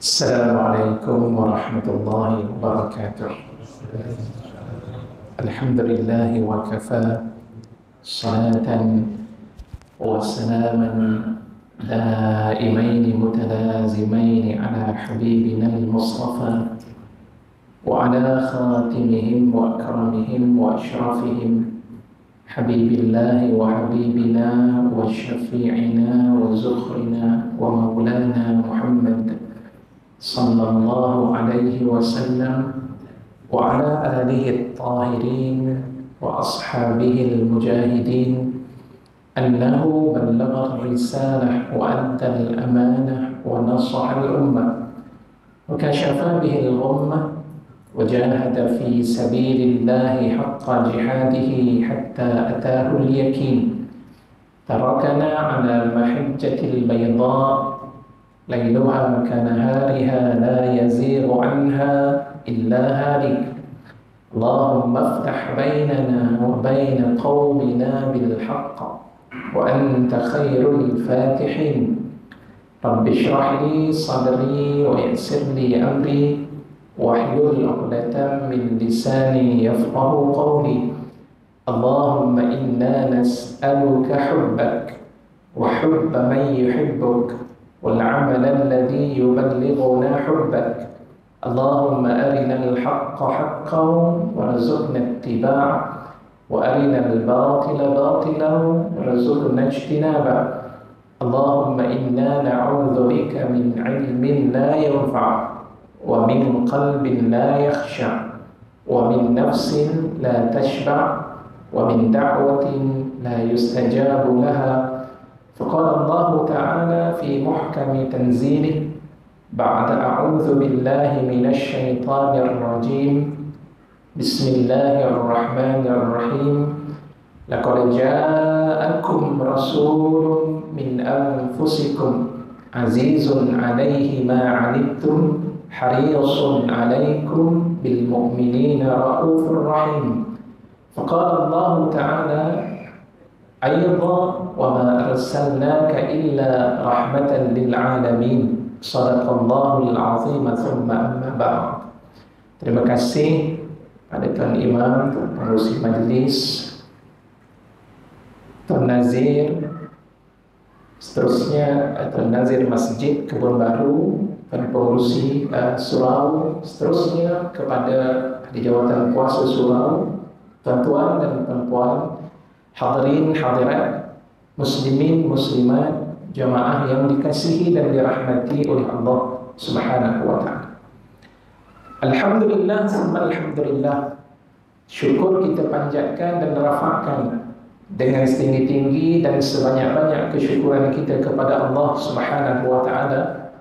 Assalamualaikum warahmatullahi wabarakatuh. Alhamdulillahi wa kafa, salatan wa salaman daimaini mutalazimaini ala habibina al-Mustafa wa ala khatimihim wa akramihim wa ashrafihim habibillahi wa habibina wa syafi'ina wa zukhrina wa maulana Muhammad sallallahu alaihi wasallam wa ala alihi at-tahirin wa ashabihi al-mujahidin annahu ballagha ar-risalah wa adda al-amanah wa nasaha al-ummah wa kashafa bihi al-ghummah wa jahada fi sabilillahi haqqa jihadihi hatta ataahu al-yaqin. Tarakana ala mahajjatil bayda ليلها كنهارها لا يزيغ عنها إلا هالك. اللهم افتح بيننا وبين قومنا بالحق وأنت خير الفاتحين. رب اشرح لي صدري ويسر لي أمري واحلل عقدة من لساني يفقه قولي. اللهم إنا نسألك حبك وحب من يحبك والعمل الذي يبلغنا حبك. اللهم أرنا الحق حقا وارزقنا اتباعه وأرنا الباطل باطلا وارزقنا اجتنابه. اللهم إنا نعوذ بك من علم لا ينفع ومن قلب لا يخشع ومن نفس لا تشبع ومن دعوة لا يستجاب لها. فقال الله تعالى في محكم تنزيله بعد أعوذ بالله من الشيطان الرجيم بسم الله الرحمن الرحيم لقد جاءكم رسول من أنفسكم عزيز عليه ما عنتم حريص عليكم بالمؤمنين رؤوف رحيم. فقال الله تعالى أيضا وما أرسلناك إلا رحمة للعالمين. صدق الله العظيم. ثم أما بعد. Terima kasih pada Tuan Imam, pengurusi majlis, Tuan Nazir, seterusnya Tuan Nazir Masjid Kebun Baru, Tuan pengurusi surau, seterusnya kepada di jawatan kuasa surau, tuan-tuan dan perempuan, hadirin hadirat, muslimin muslimat, jamaah yang dikasihi dan dirahmati oleh Allah Subhanahu wa taala. Alhamdulillah, alhamdulillah. Syukur kita panjatkan dan rafa'kan dengan setinggi-tinggi dan sebanyak-banyak kesyukuran kita kepada Allah Subhanahu wa taala.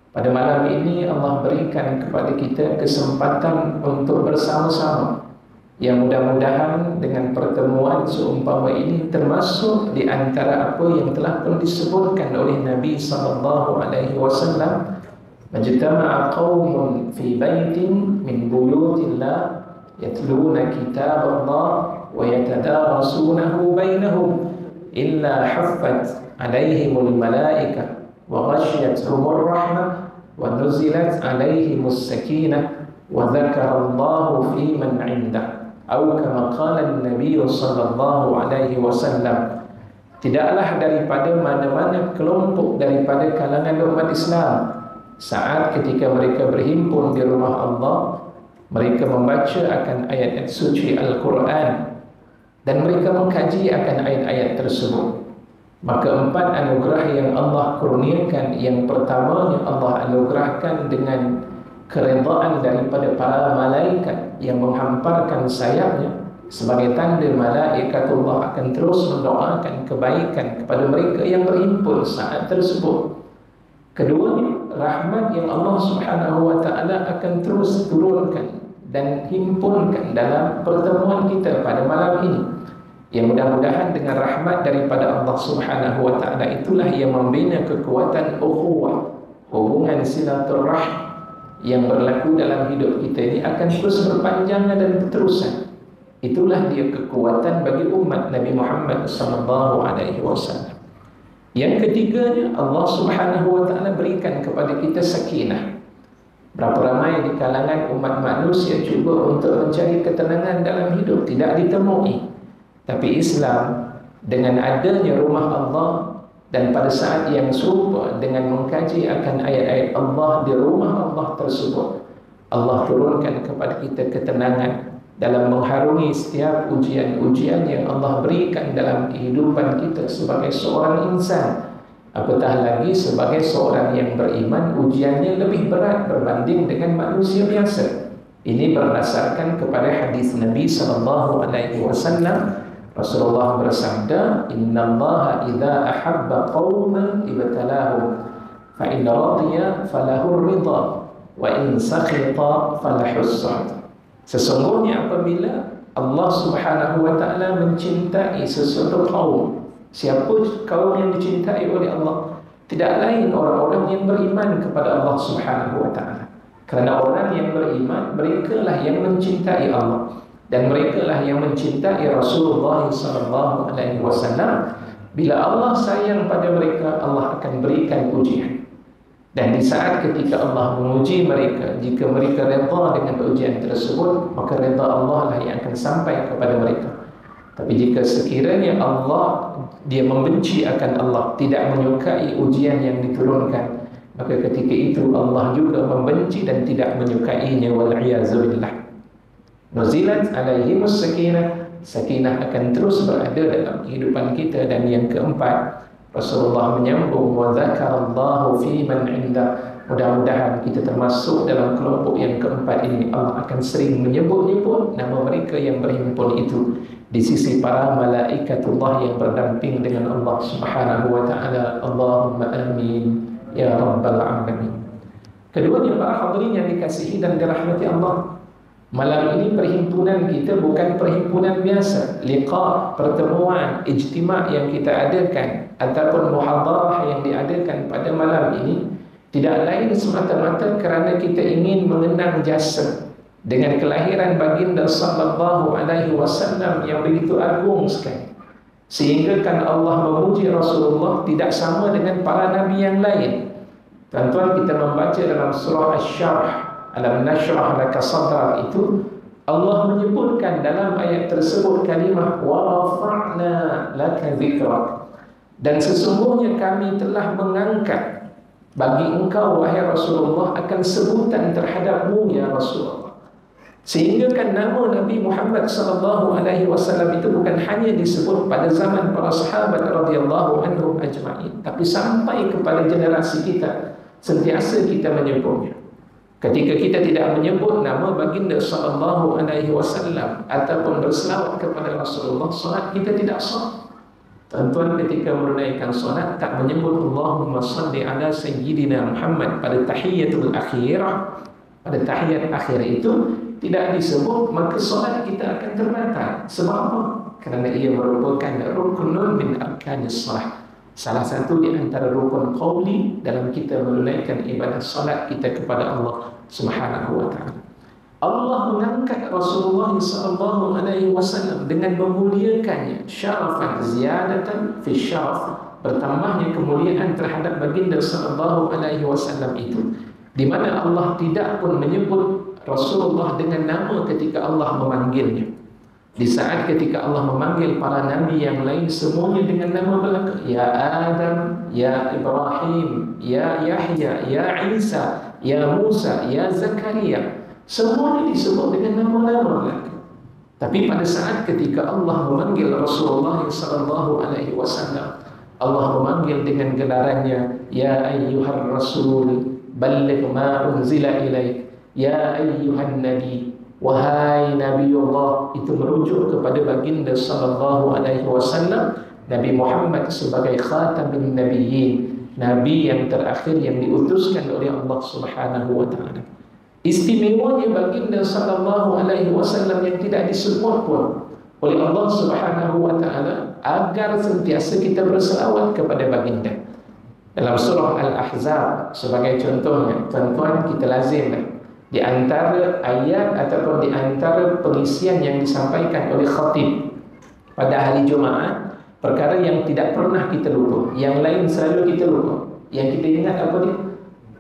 Pada malam ini Allah berikan kepada kita kesempatan untuk bersama-sama, yang mudah-mudahan dengan pertemuan seumpama ini termasuk di antara apa yang telah pun disebutkan oleh Nabi sallallahu alaihi wasallam, majtama'a qaumun fi baitin min buyutillah yatluna kitaballah wa yatadarasunahu bainahum illa haffat alaihimul malaika wa ghashiyatuhumur rahmah wa nuzilat alaihimus sakinah wa dzakarallahu fi man 'indah. Atau kama qala Nabi sallallahu alaihi wasallam, tidaklah daripada mana-mana kelompok daripada kalangan umat Islam saat ketika mereka berhimpun di rumah Allah, mereka membaca akan ayat-ayat suci Al-Quran dan mereka mengkaji akan ayat-ayat tersebut, maka empat anugerah yang Allah kurniakan, yang pertamanya Allah anugerahkan dengan keredaan daripada para malaikat yang menghamparkan sayapnya sebagai tanda malaikatullah akan terus mendoakan kebaikan kepada mereka yang berhimpun saat tersebut. Keduanya, rahmat yang Allah Subhanahu wa taala akan terus turunkan dan himpunkan dalam pertemuan kita pada malam ini. Yang mudah-mudahan dengan rahmat daripada Allah Subhanahu wa taala itulah yang membina kekuatan ukhuwah, hubungan silaturahim yang berlaku dalam hidup kita ini akan terus berpanjangan dan berterusan. Itulah dia kekuatan bagi umat Nabi Muhammad sallallahu alaihi wasallam. Yang ketiganya, Allah Subhanahu wa taala berikan kepada kita sakinah. Berapa ramai di kalangan umat manusia cuba untuk mencari ketenangan dalam hidup, tidak ditemui. Tapi Islam dengan adanya rumah Allah, dan pada saat yang serupa dengan mengkaji akan ayat-ayat Allah di rumah Allah tersebut, Allah turunkan kepada kita ketenangan dalam mengharungi setiap ujian-ujian yang Allah berikan dalam kehidupan kita sebagai seorang insan. Apatah lagi sebagai seorang yang beriman, ujiannya lebih berat berbanding dengan manusia biasa. Ini berdasarkan kepada hadis Nabi SAW. Rasulullah bersabda, "Innallaha idza ahabba qauman ibtalahum, fa in radiya falahu ridha, wa in sakhita falahu as-sakht." Sesungguhnya apabila Allah Subhanahu wa taala mencintai sesuatu kaum, siapa kaum yang dicintai oleh Allah? Tidak lain orang-orang yang beriman kepada Allah Subhanahu wa taala. Kerana orang yang beriman, merekalah yang mencintai Allah, dan merekalah yang mencintai Rasulullah SAW. Bila Allah sayang pada mereka, Allah akan berikan ujian. Dan di saat ketika Allah menguji mereka, jika mereka redha dengan ujian tersebut, maka redha Allah lah yang akan sampai kepada mereka. Tapi jika sekiranya dia membenci akan Allah, tidak menyukai ujian yang diturunkan, maka ketika itu Allah juga membenci dan tidak menyukainya, wal'iyazubillah. Nuzilat alaihimus sakinah, sakinah akan terus berada dalam kehidupan kita. Dan yang keempat, Rasulullah menyambung, wa dzakarallahu fi man 'inda. Mudah-mudahan kita termasuk dalam kelompok yang keempat ini. Allah akan sering menyebut-nyebut nama mereka yang berhimpun itu di sisi para malaikatullah yang berdamping dengan Allah Subhanahu wa taala. Allahumma amin ya rabbal alamin. Keduanya para hadirin yang dikasihi dan dirahmati Allah, malam ini perhimpunan kita bukan perhimpunan biasa. Liqa, pertemuan, ijtima' yang kita adakan ataupun muhadarah yang diadakan pada malam ini tidak lain semata-mata kerana kita ingin mengenang jasa dengan kelahiran baginda sallallahu alaihi wasallam yang begitu agung sekali, sehingga kan Allah memuji Rasulullah tidak sama dengan para nabi yang lain. Tuan-tuan, kita membaca dalam surah Asy-Syarh, alam nashrah laka sadrak, itu Allah menyebutkan dalam ayat tersebut kalimah wa rafa'na laka dzikrak, dan sesungguhnya kami telah mengangkat bagi engkau wahai Rasulullah akan sebutan terhadapmu ya Rasulullah. Sehingga kan nama Nabi Muhammad sallallahu alaihi wasallam itu bukan hanya disebut pada zaman para sahabat radhiyallahu anhum ajma'in, tapi sampai kepada generasi kita sentiasa kita menyebutnya. Ketika kita tidak menyebut nama baginda sallallahu alaihi wasallam ataupun berselawat kepada Rasulullah, solat kita tidak sah. Tuan-tuan, ketika menunaikan solat tak menyebut Allahumma salli ala sayyidina Muhammad pada tahiyatul akhirah, pada tahiyat akhir itu tidak disebut, maka solat kita akan terbatal. Sebab apa? Kerana ia merupakan rukunun min arkanis salah, salah satu di antara rukun qauli dalam kita menunaikan ibadah salat kita kepada Allah Subhanahu wa taala. Allah mengangkat Rasulullah sallallahu alaihi wasallam dengan memuliakannya, syarafan ziyadatan fi syaraf, bertambahnya kemuliaan terhadap baginda sallallahu alaihi wasallam itu, di mana Allah tidak pun menyebut Rasulullah dengan nama ketika Allah memanggilnya. Di saat ketika Allah memanggil para nabi yang lain, semuanya dengan nama belaka. Ya Adam, ya Ibrahim, ya Yahya, ya Isa, ya Musa, ya Zakaria, semuanya disebut dengan nama-nama belaka. Tapi pada saat ketika Allah memanggil Rasulullah sallallahu alaihi wasallam, Allah memanggil dengan gelarannya, ya ayyuhar rasul balligh ma unzila ilaik, ya ayyuhan nabi, wahai Nabiullah. Itu merujuk kepada baginda sallallahu alaihi wasallam, Nabi Muhammad sebagai khatamin nabiyyin, nabi yang terakhir yang diutuskan oleh Allah Subhanahu wa taala. Istimewanya baginda sallallahu alaihi wasallam yang tidak disebut pun oleh Allah Subhanahu wa taala agar sentiasa kita berselawat kepada baginda. Dalam surah Al-Ahzab sebagai contohnya, tuan-tuan, kita lazimlah di antara ayat ataupun di antara pengisian yang disampaikan oleh khatib pada hari Jumaat, perkara yang tidak pernah kita lupa, yang lain selalu kita lupa, yang kita ingat apa dia?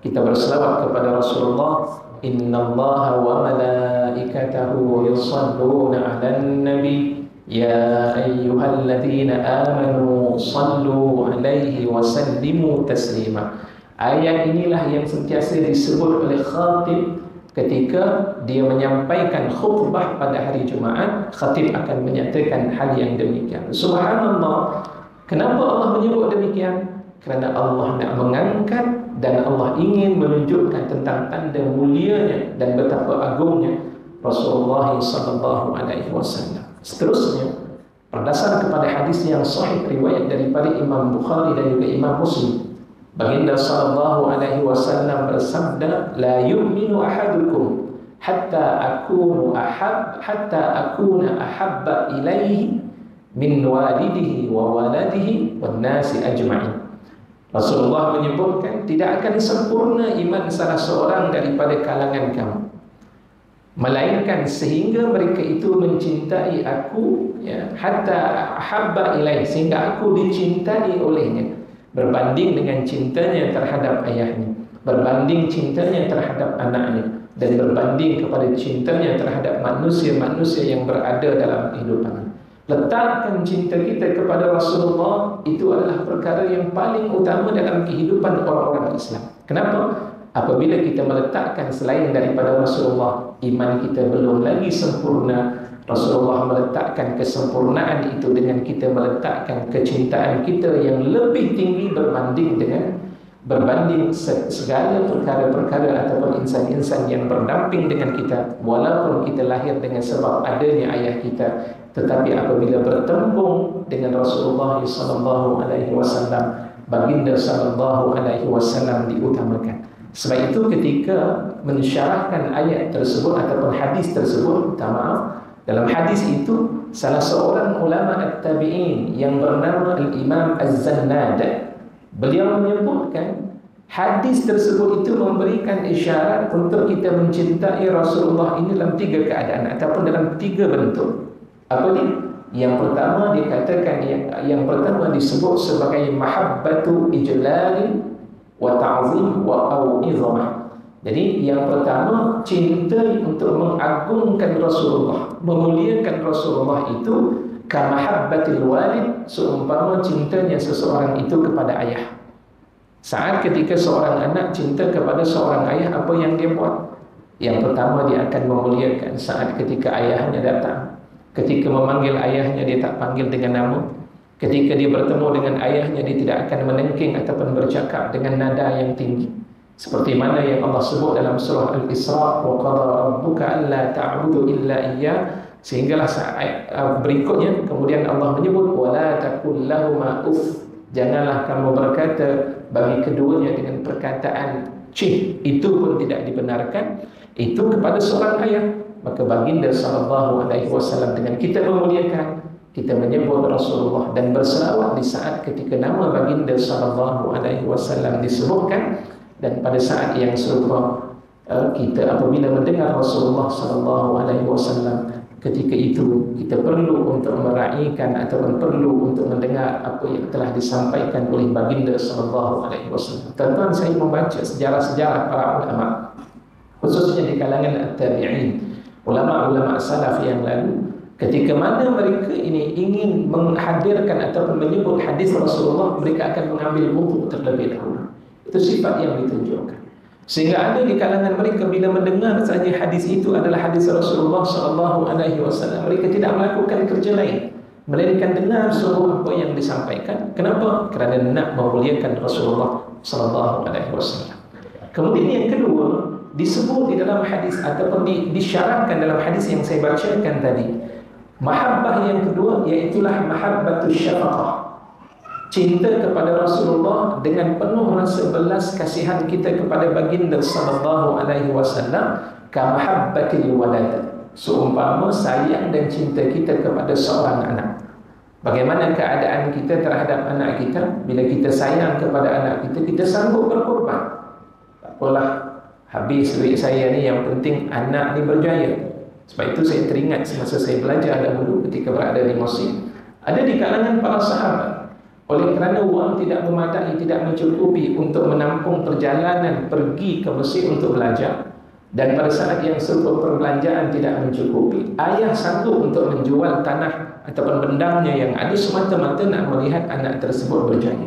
Kita berselawat kepada Rasulullah Innallaha wa malaikatahu yusalluna 'alan nabi ya ayyuhalladzina amanu sallu 'alaihi wa sallimu taslima. Ayat inilah yang sentiasa disebut oleh khatib ketika dia menyampaikan khutbah pada hari Jumaat. Khatib akan menyatakan hal yang demikian. Subhanallah, kenapa Allah menyebut demikian? Kerana Allah nak mengangkat dan Allah ingin menunjukkan tentang tanda mulianya dan betapa agungnya Rasulullah sallallahu alaihi wasallam. Seterusnya, berdasar kepada hadis yang sahih riwayat daripada Imam Bukhari dan juga Imam Muslim, baginda sallallahu alaihi wasallam bersabda, la yu'minu ahadukum hatta akuna ahabba ilaihi min walidihi wa waladihi wan nasi ajma'in. Rasulullah menyebutkan tidak akan sempurna iman salah seorang daripada kalangan kamu, melainkan sehingga mereka itu mencintai aku, ya, hatta ahabba ilaihi, sehingga aku dicintai olehnya, berbanding dengan cintanya terhadap ayahnya, berbanding cintanya terhadap anaknya, dan berbanding kepada cintanya terhadap manusia-manusia yang berada dalam kehidupannya. Letakkan cinta kita kepada Rasulullah itu adalah perkara yang paling utama dalam kehidupan orang-orang Islam. Kenapa? Apabila kita meletakkan selain daripada Rasulullah, iman kita belum lagi sempurna. Rasulullah meletakkan kesempurnaan itu dengan kita meletakkan kecintaan kita yang lebih tinggi berbanding segala perkara-perkara ataupun insan-insan yang berdamping dengan kita, walaupun kita lahir dengan sebab adanya ayah kita. Tetapi apabila bertembung dengan Rasulullah sallallahu alaihi wasallam, baginda sallallahu alaihi wasallam diutamakan. Sebab itu ketika mensyarahkan ayat tersebut ataupun hadis tersebut, dalam hadis itu salah seorang ulama at-tabi'in yang bernama Al-Imam Az-Zannad, beliau menyebutkan hadis tersebut itu memberikan isyarat untuk kita mencintai Rasulullah ini dalam 3 keadaan ataupun dalam 3 bentuk. Apa ni? Yang pertama dikatakan yang pertama disebut sebagai mahabbatu ijlal wa ta'zim wa izamah. Jadi yang pertama, cinta untuk mengagungkan Rasulullah, memuliakan Rasulullah itu kamahabbatil walid, seumpama cintanya seseorang itu kepada ayah. Saat ketika seorang anak cinta kepada seorang ayah, apa yang dia buat? Yang pertama, dia akan memuliakan saat ketika ayahnya datang. Ketika memanggil ayahnya, dia tak panggil dengan nama. Ketika dia bertemu dengan ayahnya, dia tidak akan menengking ataupun bercakap dengan nada yang tinggi. Seperti mana yang Allah sebut dalam surah Al-Isra, wa qada rabbuka alla ta'budu illa iyyah, sehinggalah saat berikutnya kemudian Allah menyebut wala taqul lahumā uff, janganlah kamu berkata bagi keduanya dengan perkataan cih, itu pun tidak dibenarkan. Itu kepada seorang ayah. Maka baginda sallallahu alaihi wasallam dengan kita memuliakan, kita menyebut Rasulullah dan berselawat di saat ketika nama baginda sallallahu alaihi wasallam disebutkan. Dan pada saat yang serupa, kita apabila mendengar Rasulullah sallallahu alaihi wasallam, ketika itu kita perlu untuk meraihkan ataupun perlu untuk mendengar apa yang telah disampaikan oleh baginda sallallahu alaihi wasallam. Tuan-tuan, saya membaca sejarah-sejarah para ulama, khususnya di kalangan at-tabi'in, ulama-ulama salaf yang lalu, ketika mana mereka ini ingin menghadirkan ataupun menyebut hadis Rasulullah, mereka akan mengambil wudu terlebih dahulu. Itu sifat yang ditunjukkan. Sehingga ada di kalangan mereka bila mendengar saja hadis itu adalah hadis Rasulullah sallallahu alaihi wasallam, mereka tidak melakukan kerja lain melainkan dengar seluruh apa yang disampaikan. Kenapa? Kerana nak memuliakan Rasulullah sallallahu alaihi wasallam. Kemudian yang kedua, disebut di dalam hadis ataupun disyaratkan dalam hadis yang saya bacakan tadi, mahabbah yang kedua iaitulah mahabbatus syafaqah, cinta kepada Rasulullah dengan penuh rasa belas kasihan kita kepada baginda sallallahu alaihi wasallam, ka mahabbatil walad, seumpama sayang dan cinta kita kepada seorang anak. Bagaimana keadaan kita terhadap anak kita? Bila kita sayang kepada anak kita, kita sanggup berkorban. Tak apalah, habis duit saya ni, yang penting anak ni berjaya. Sebab itu saya teringat semasa saya belajar dahulu ketika berada di Mesir, ada di kalangan para sahabat, oleh kerana wang tidak memadai, tidak mencukupi untuk menampung perjalanan pergi ke Mesir untuk belajar, Dan pada saat yang sebuah perbelanjaan tidak mencukupi, ayah sanggup untuk menjual tanah ataupun bendanya yang ada semata-mata nak melihat anak tersebut berjaya.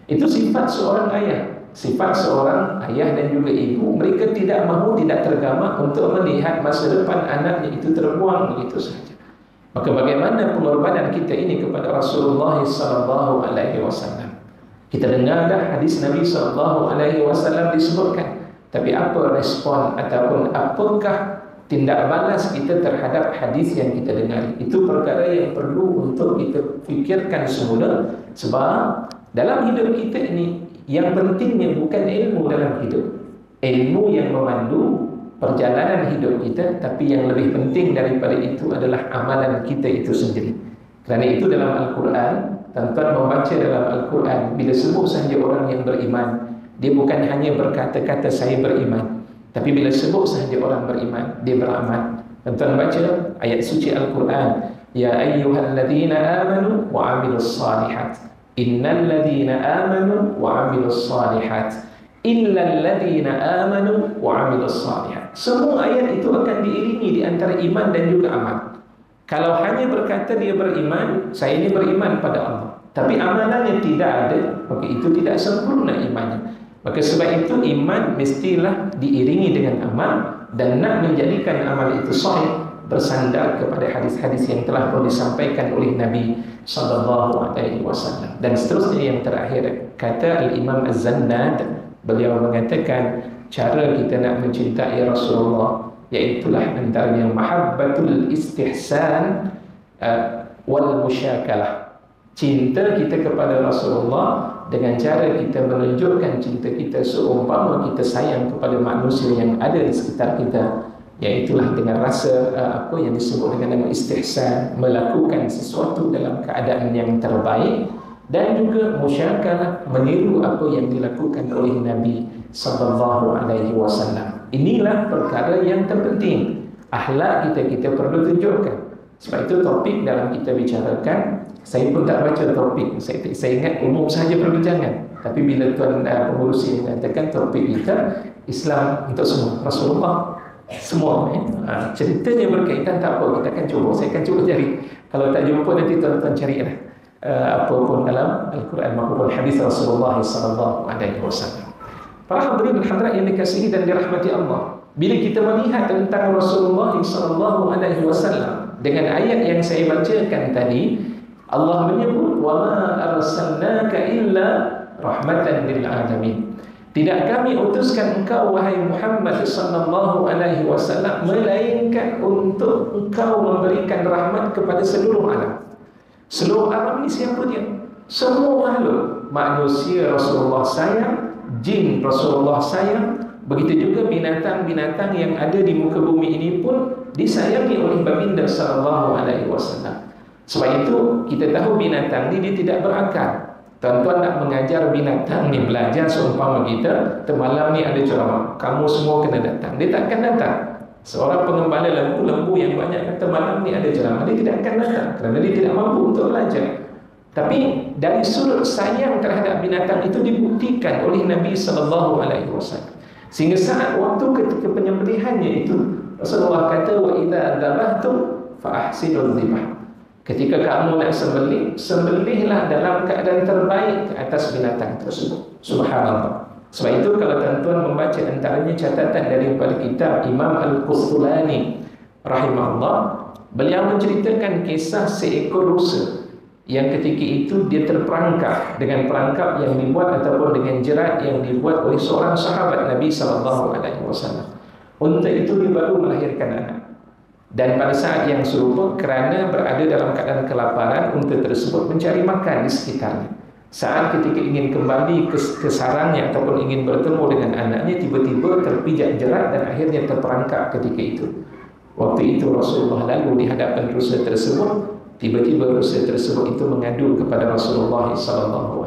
Itu sifat seorang ayah. Sifat seorang ayah dan juga ibu, mereka tidak mahu, tidak tergamak untuk melihat masa depan anaknya itu terbuang begitu saja. Maka bagaimana pengorbanan kita ini kepada Rasulullah SAW? Kita dengar dah hadis Nabi SAW disebutkan. Tapi apa respon ataupun apakah tindak balas kita terhadap hadis yang kita dengar? Itu perkara yang perlu untuk kita fikirkan semula. Sebab dalam hidup kita ini, yang pentingnya bukan ilmu dalam hidup, ilmu yang memandu perjalanan hidup kita, tapi yang lebih penting daripada itu adalah amalan kita itu sendiri. Kerana itu dalam Al-Quran, tuan-tuan membaca dalam Al-Quran, bila sebut sahaja orang yang beriman, dia bukan hanya berkata-kata saya beriman, tapi bila sebut sahaja orang beriman, dia beramal. Tuan-tuan baca ayat suci Al-Quran, ya ayyuhalladzina amanu wa amilus salihat, innal ladzina amanu wa amilus salihat illal ladzina amanu wa amilus salihat. Semua ayat itu akan diiringi di antara iman dan juga amal. Kalau hanya berkata dia beriman, saya ini beriman pada Allah, tapi amalannya tidak ada, maka itu tidak sempurna imannya. Maka sebab itu iman mestilah diiringi dengan amal, dan nak menjadikan amal itu sahih bersandar kepada hadis-hadis yang telah pun disampaikan oleh Nabi SAW. Dan seterusnya yang terakhir, kata Al-Imam Az-Zannad, beliau mengatakan cara kita nak mencintai Rasulullah iaitulah antaranya mahabbatul istihsan wal musyakalah. Cinta kita kepada Rasulullah dengan cara kita menunjukkan cinta kita seumpama kita sayang kepada manusia yang ada di sekitar kita, iaitulah dengan rasa apa yang disebut dengan nama istihsan, melakukan sesuatu dalam keadaan yang terbaik, dan juga musyakalah, meniru apa yang dilakukan oleh Nabi SAW. Inilah perkara yang terpenting. Akhlak kita perlu tunjukkan. Sebab itu topik dalam kita bicarakan, saya pun tak baca topik. Saya ingat umum sahaja perbincangan. Tapi bila tuan pengurus ini mengatakan topik kita Islam untuk semua, Rasulullah semua, ceritanya berkaitan, tak apa, kita akan cuba. Saya akan cuba cari. Kalau tak jumpa nanti tuan-tuan carilah apapun dalam Al-Quran maupun hadis Rasulullah SAW. Para hadirin dan hadirat yang dikasihi dan dirahmati Allah, bila kita melihat tentang Rasulullah SAW dengan ayat yang saya bacakan tadi, Allah menyebut wa ma arsalnaka illa rahmatan lil alamin. Tidak kami utuskan engkau wahai Muhammad sallallahu alaihi wasallam melainkan untuk engkau memberikan rahmat kepada seluruh alam. Seluruh alam ni siapa dia? Semua makhluk. Manusia Rasulullah sayang, jin Rasulullah sayang, begitu juga binatang-binatang yang ada di muka bumi ini pun disayangi oleh baginda sallallahu alaihi wasallam. Sebab itu kita tahu binatang ni dia tidak berakal. Tuan-tuan nak mengajar binatang ni belajar seumpama kita, malam ni ada ceramah, kamu semua kena datang. Dia tak akan datang. Seorang pengembala lembu yang banyak kata malam ni ada ceramah, dia tidak akan datang kerana dia tidak mampu untuk belajar. Tapi dari sudut sayang terhadap binatang itu dibuktikan oleh Nabi SAW. Sehingga saat waktu ketika penyembelihannya itu, Rasulullah kata wa idza dzabhtum fa ahsinul dzibah. Ketika kamu nak sembelih, sembelihlah dalam keadaan terbaik ke atas binatang tersebut. Subhanallah. Sebab itu kalau tuan-tuan membaca antaranya catatan daripada kitab Imam Al-Qustulani rahimahullah, beliau menceritakan kisah seekor rusa yang ketika itu dia terperangkap dengan perangkap yang dibuat ataupun dengan jerat yang dibuat oleh seorang sahabat Nabi SAW. Unta itu dia baru melahirkan anak. Dan pada saat yang serupa, kerana berada dalam keadaan kelaparan, unta tersebut mencari makan di sekitarnya. Saat ketika ingin kembali ke sarangnya ataupun ingin bertemu dengan anaknya, tiba-tiba terpijak jerat dan akhirnya terperangkap ketika itu. Waktu itu Rasulullah lalu di hadapan rusa tersebut. Tiba-tiba rusa tersebut itu mengadu kepada Rasulullah SAW.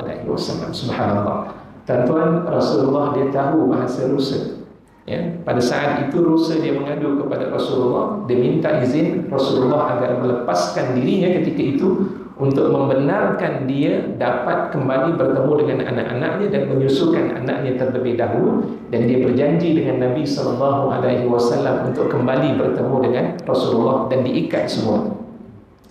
Subhanallah. Tuan-tuan, Rasulullah dia tahu bahasa rusa. Ya, pada saat itu rusa dia mengadu kepada Rasulullah, dia minta izin Rasulullah agar melepaskan dirinya ketika itu untuk membenarkan dia dapat kembali bertemu dengan anak-anaknya dan menyusukan anaknya terlebih dahulu, dan dia berjanji dengan Nabi SAW untuk kembali bertemu dengan Rasulullah dan diikat semua.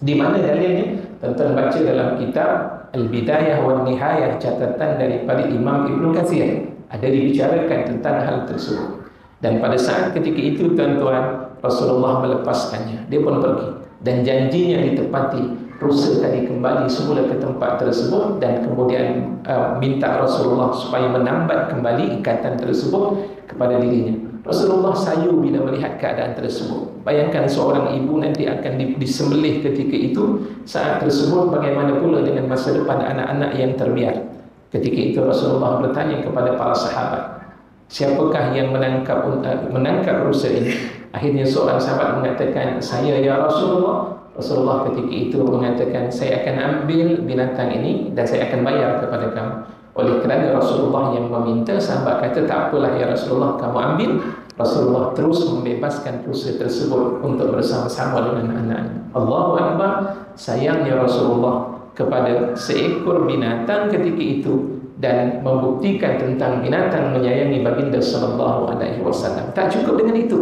Di mana dalilnya? Tonton baca dalam kitab Al-Bidayah wa Nihayah, catatan daripada Imam Ibn Katsir, ada dibicarakan tentang hal tersebut. Dan pada saat ketika itu tuan-tuan, Rasulullah melepaskannya, dia pun pergi dan janjinya ditepati. Rusa tadi kembali semula ke tempat tersebut dan kemudian minta Rasulullah supaya menambat kembali ikatan tersebut kepada dirinya. Rasulullah sayu bila melihat keadaan tersebut. Bayangkan seorang ibu nanti akan disembelih ketika itu. Saat tersebut bagaimana pula dengan masa depan anak-anak yang terbiar? Ketika itu Rasulullah bertanya kepada para sahabat, siapakah yang menangkap rusa ini? Akhirnya seorang sahabat mengatakan, saya ya Rasulullah. Rasulullah ketika itu mengatakan, saya akan ambil binatang ini dan saya akan bayar kepada kamu. Oleh kerana Rasulullah yang meminta, sahabat kata, tak apalah ya Rasulullah, kamu ambil. Rasulullah terus membebaskan rusa tersebut untuk bersama-sama dengan anaknya. Allahu Akbar. Sayangnya Rasulullah kepada seekor binatang ketika itu dan membuktikan tentang binatang menyayangi baginda sallallahu alaihi wasallam. Tak cukup dengan itu,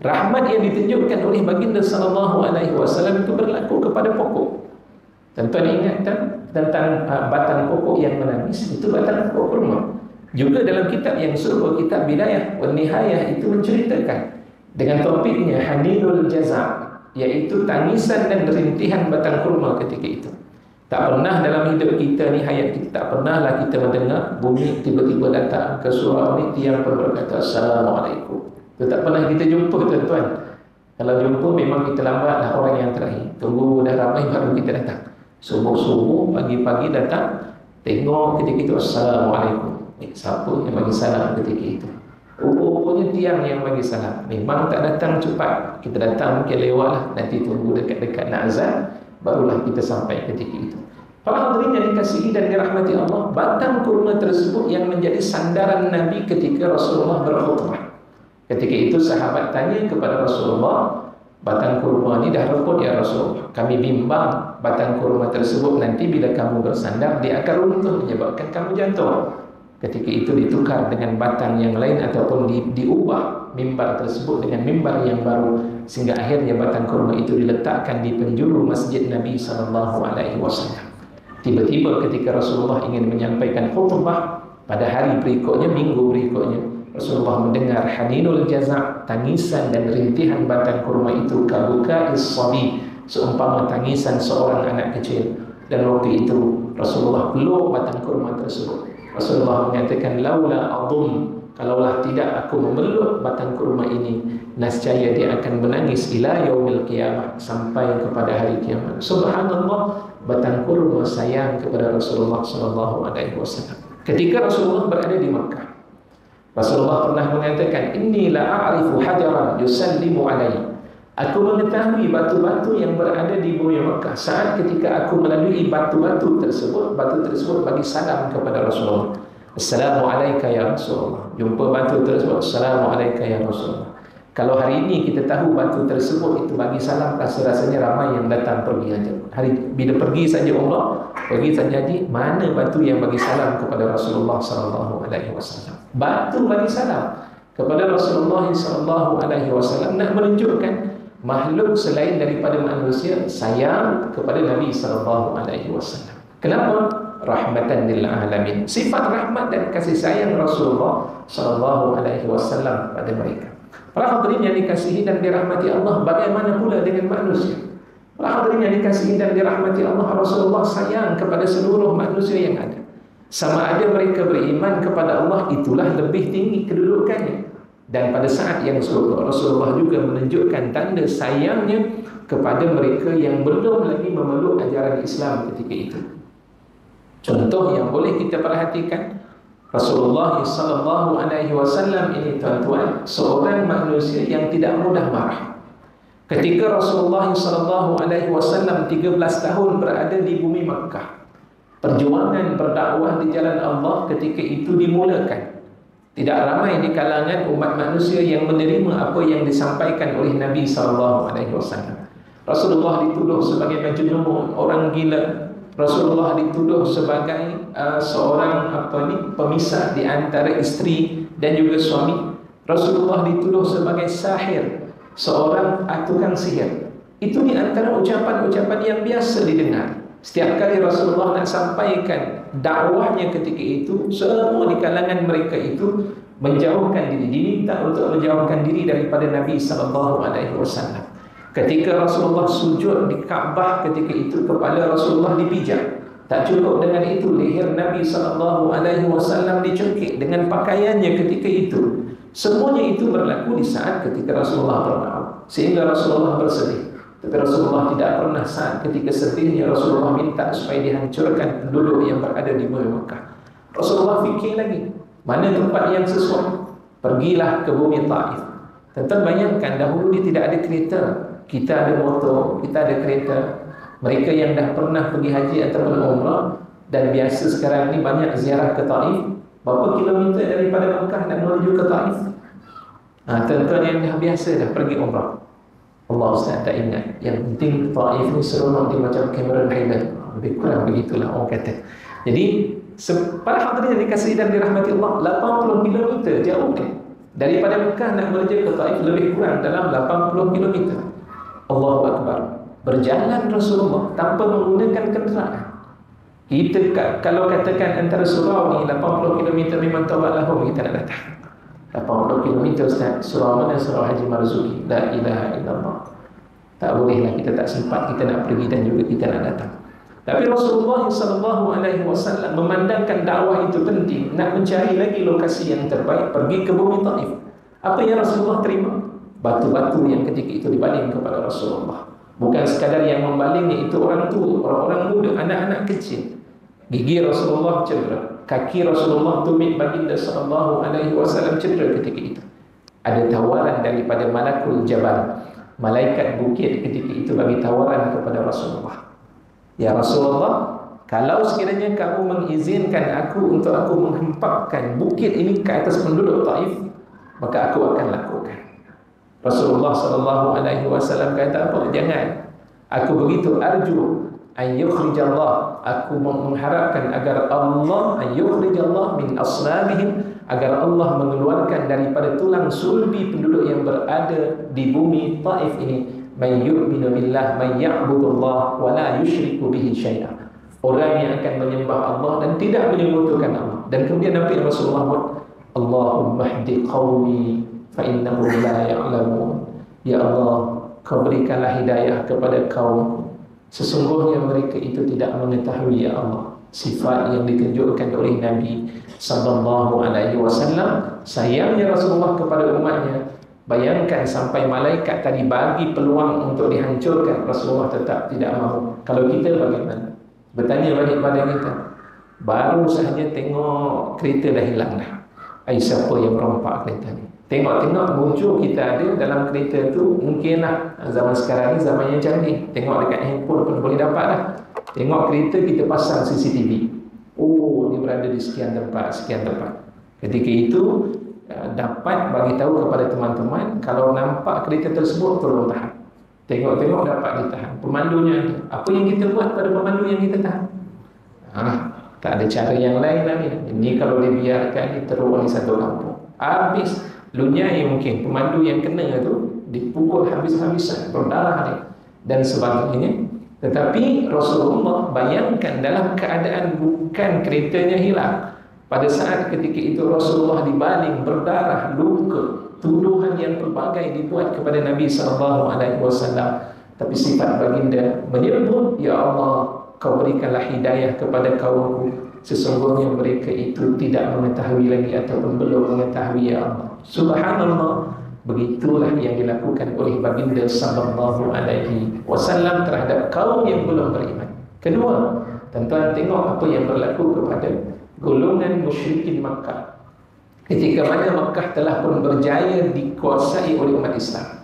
rahmat yang ditunjukkan oleh baginda sallallahu alaihi wasallam itu berlaku kepada pokok. Tuan-tuan ingat tentang batang pokok yang menangis, itu batang pokok kurma. Juga dalam kitab yang serupa, kitab Bidayah wa Nihayah, itu menceritakan dengan topiknya Haninul Jaza', iaitu tangisan dan rintihan batang kurma ketika itu. Tak pernah dalam hidup kita ni, hayat kita, tak pernahlah kita mendengar bumi tiba-tiba datang ke surau ni, tiang pun berkata Assalamualaikum. Itu tak pernah kita jumpa tuan-tuan. Kalau jumpa memang kita lambatlah orang yang terakhir. Tunggu dah ramai baru kita datang. Subuh-subuh, pagi-pagi datang, tengok ketika itu Assalamualaikum. Siapa yang bagi salam ketika itu? Rupanya tiang yang bagi salam. Memang tak datang cepat. Kita datang mungkin lewatlah, nanti tunggu dekat-dekat nak azan, barulah kita sampai ketika itu. Para hadirin yang dikasihi dan dirahmati Allah, batang kurma tersebut yang menjadi sandaran Nabi ketika Rasulullah berkhutbah. Ketika itu sahabat tanya kepada Rasulullah, batang kurma ni dah repot ya Rasulullah, kami bimbang batang kurma tersebut nanti bila kamu bersandar dia akan runtuh menyebabkan kamu jatuh. Ketika itu ditukar dengan batang yang lain ataupun diubah mimbar tersebut dengan mimbar yang baru, sehingga akhirnya batang kurma itu diletakkan di penjuru masjid Nabi SAW. Tiba-tiba ketika Rasulullah ingin menyampaikan khutbah pada hari berikutnya, minggu berikutnya, Rasulullah mendengar Haninul Jaza', tangisan dan rintihan batang kurma itu, kabuka'is sabi, seumpama tangisan seorang anak kecil. Dan waktu itu Rasulullah peluk batang kurma tersebut. Rasulullah mengatakan, laula adum, kalaulah tidak aku memeluk batang kurma ini, nescaya dia akan menangis ila yaumil qiyamah, sampai kepada hari kiamat. Subhanallah, batang kurma sayang kepada Rasulullah SAW. Ketika Rasulullah berada di Makkah, Rasulullah pernah mengatakan, inni la a'rifu hajaran yusallimu alaihi, aku mengetahui batu-batu yang berada di bumi Makkah. Saat ketika aku melalui batu-batu tersebut, batu tersebut bagi salam kepada Rasulullah. Assalamualaikum ya Rasulullah. Jumpa batu tersebut, Assalamualaikum ya Rasulullah. Kalau hari ini kita tahu batu tersebut itu bagi salam, rasa-rasanya ramai yang datang pergi saja. Bila pergi saja umrah, pergi saja haji, mana batu yang bagi salam kepada Rasulullah SAW? Batu bagi salam kepada Rasulullah SAW nak menunjukkan makhluk selain daripada manusia sayang kepada Nabi SAW. Kenapa? Rahmatan lil alamin. Sifat rahmat dan kasih sayang Rasulullah SAW pada mereka. Para hadirin yang dikasihi dan dirahmati Allah, bagaimana pula dengan manusia? Para hadirin yang dikasihi dan dirahmati Allah, Rasulullah sayang kepada seluruh manusia yang ada. Sama ada mereka beriman kepada Allah, itulah lebih tinggi kedudukannya. Dan pada saat yang serupa, Rasulullah juga menunjukkan tanda sayangnya kepada mereka yang belum lagi memeluk ajaran Islam ketika itu. Contoh yang boleh kita perhatikan, Rasulullah SAW ini tuan-tuan, seorang manusia yang tidak mudah marah. Ketika Rasulullah SAW 13 tahun berada di bumi Makkah, perjuangan berdakwah di jalan Allah ketika itu dimulakan. Tidak ramai di kalangan umat manusia yang menerima apa yang disampaikan oleh Nabi SAW. Rasulullah dituduh sebagai majnun, orang gila. Rasulullah dituduh sebagai seorang pemisah di antara isteri dan juga suami. Rasulullah dituduh sebagai sahir, seorang tukang sihir. Itu di antara ucapan-ucapan yang biasa didengar. Setiap kali Rasulullah nak sampaikan dakwahnya ketika itu, semua di kalangan mereka itu menjauhkan diri, diminta untuk menjauhkan diri daripada Nabi SAW. Ketika Rasulullah sujud di Kaabah ketika itu, kepala Rasulullah dipijak. Tak cukup dengan itu, leher Nabi SAW dicekik dengan pakaiannya ketika itu. Semuanya itu berlaku di saat ketika Rasulullah berdoa, sehingga Rasulullah bersedih. Tapi Rasulullah tidak pernah saat ketika sedihnya Rasulullah minta supaya dihancurkan penduduk yang berada di Mekah. Rasulullah fikir lagi, mana tempat yang sesuai? Pergilah ke bumi Taif. Tentu bayangkan, dahulu dia tidak ada kereta. Kita ada motor, kita ada kereta. Mereka yang dah pernah pergi haji ataupun umrah, dan biasa sekarang ni banyak ziarah ke Taif. Berapa kilometer daripada Mekah nak menuju ke Taif? Tuan-tuan yang dah biasa dah pergi umrah, Allah Ustaz tak ingat. Yang penting Taif ni seronok dia macam Cameron Highland. Lebih kurang begitulah orang kata. Jadi para hadirin yang dikasihi dan dirahmati Allah, 80 km jauh ni. Daripada Mekah nak menuju ke Taif lebih kurang dalam 80 km. Allahu Akbar. Berjalan Rasulullah tanpa menggunakan kenderaan. Kita kalau katakan antara surau ni 80 km memang tawak lahum kita nak datang. 80 km Ustaz, surau mana? Surau Haji Marzuki. La ilaha illallah. Tak bolehlah, kita tak sempat, kita nak pergi dan juga kita nak datang. Tapi Rasulullah SAW memandangkan dakwah itu penting, nak mencari lagi lokasi yang terbaik, pergi ke bumi Taif. Apa yang Rasulullah terima? Batu-batu yang ketika itu dibaling kepada Rasulullah. Bukan sekadar yang membalingnya itu orang tua, orang-orang muda, anak-anak kecil. Gigi Rasulullah cedera, kaki Rasulullah, tumit baginda SAW cedera ketika itu. Ada tawaran daripada Malakul Jabal, malaikat bukit ketika itu bagi tawaran kepada Rasulullah. Ya Rasulullah, kalau sekiranya kamu mengizinkan aku untuk aku menghempapkan bukit ini ke atas penduduk Taif, maka aku akan lakukan. Rasulullah SAW kata apa? Jangan. Aku begitu arju an yukhrijallah, aku mengharapkan agar Allah an yukhrijallah min asnabihim, agar Allah mengeluarkan daripada tulang sulbi penduduk yang berada di bumi Taif ini, man yu'minu billah, man ya'budullah wa la yusyriku bihi syai'a, orang yang akan menyembah Allah dan tidak menyekutukan Allah. Dan kemudian Nabi Rasulullah buat, Allahumma hdi qaumi fa innahum la ya'lamun. Ya Allah, kau berikanlah hidayah kepada kaum, sesungguhnya mereka itu tidak mengetahui. Ya Allah, sifat yang ditunjukkan oleh Nabi SAW. Sayangnya Rasulullah kepada umatnya, bayangkan sampai malaikat tadi bagi peluang untuk dihancurkan, Rasulullah tetap tidak mahu. Kalau kita bagaimana? Bertanya balik pada kita, baru sahaja tengok kereta dah hilang dah. Siapa yang merompak kereta ni? Tengok-tengok muncul kita ada dalam kereta tu, mungkinlah zaman sekarang ni zaman yang canggih, tengok dekat handphone pun boleh dapat lah. Tengok kereta, kita pasang CCTV. Oh, dia berada di sekian tempat, sekian tempat. Ketika itu dapat bagi tahu kepada teman-teman, kalau nampak kereta tersebut tolong tahan. Tengok-tengok dapat ditahan. Pemandunya ada. Apa yang kita buat pada pemandu yang kita tahan? Tak ada cara yang lain lagi. Ini kalau dibiarkan, diteruai satu kampung, habis. Lunyai mungkin pemandu yang kena tu dipukul habis-habisan, berdarah dia dan sebagainya. Tetapi Rasulullah bayangkan dalam keadaan bukan keretanya hilang, pada saat ketika itu Rasulullah dibaling, berdarah, luka, tuduhan yang pelbagai dibuat kepada Nabi SAW. Tapi sifat baginda menyebut, Ya Allah, kau berikanlah hidayah kepada kaumku, sesungguhnya mereka itu tidak mengetahui lagi ataupun belum mengetahui. Ya Allah, subhanallah. Begitulah yang dilakukan oleh baginda SAW terhadap kaum yang belum beriman. Kedua, tuan-tuan tengok apa yang berlaku kepada golongan musyrikin Makkah ketika mana Makkah telah pun berjaya dikuasai oleh umat Islam.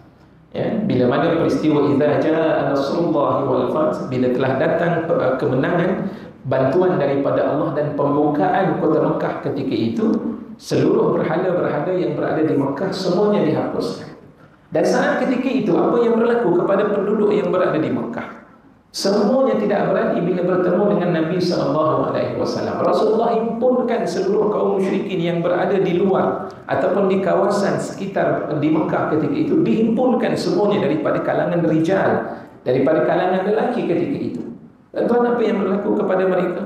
Ya, bila mana peristiwa idza jaa nasrullahi wal fath, bila telah datang kemenangan, bantuan daripada Allah dan pembukaan kota Mekah ketika itu, seluruh berhala-berhala yang berada di Mekah semuanya dihapuskan. Dan saat ketika itu apa yang berlaku kepada penduduk yang berada di Mekah? Semuanya tidak berani bila bertemu dengan Nabi SAW. Rasulullah himpunkan seluruh kaum musyrikin yang berada di luar ataupun di kawasan sekitar di Mekah ketika itu, dihimpunkan semuanya daripada kalangan rijal, daripada kalangan lelaki ketika itu. Dan tuan apa yang berlaku kepada mereka?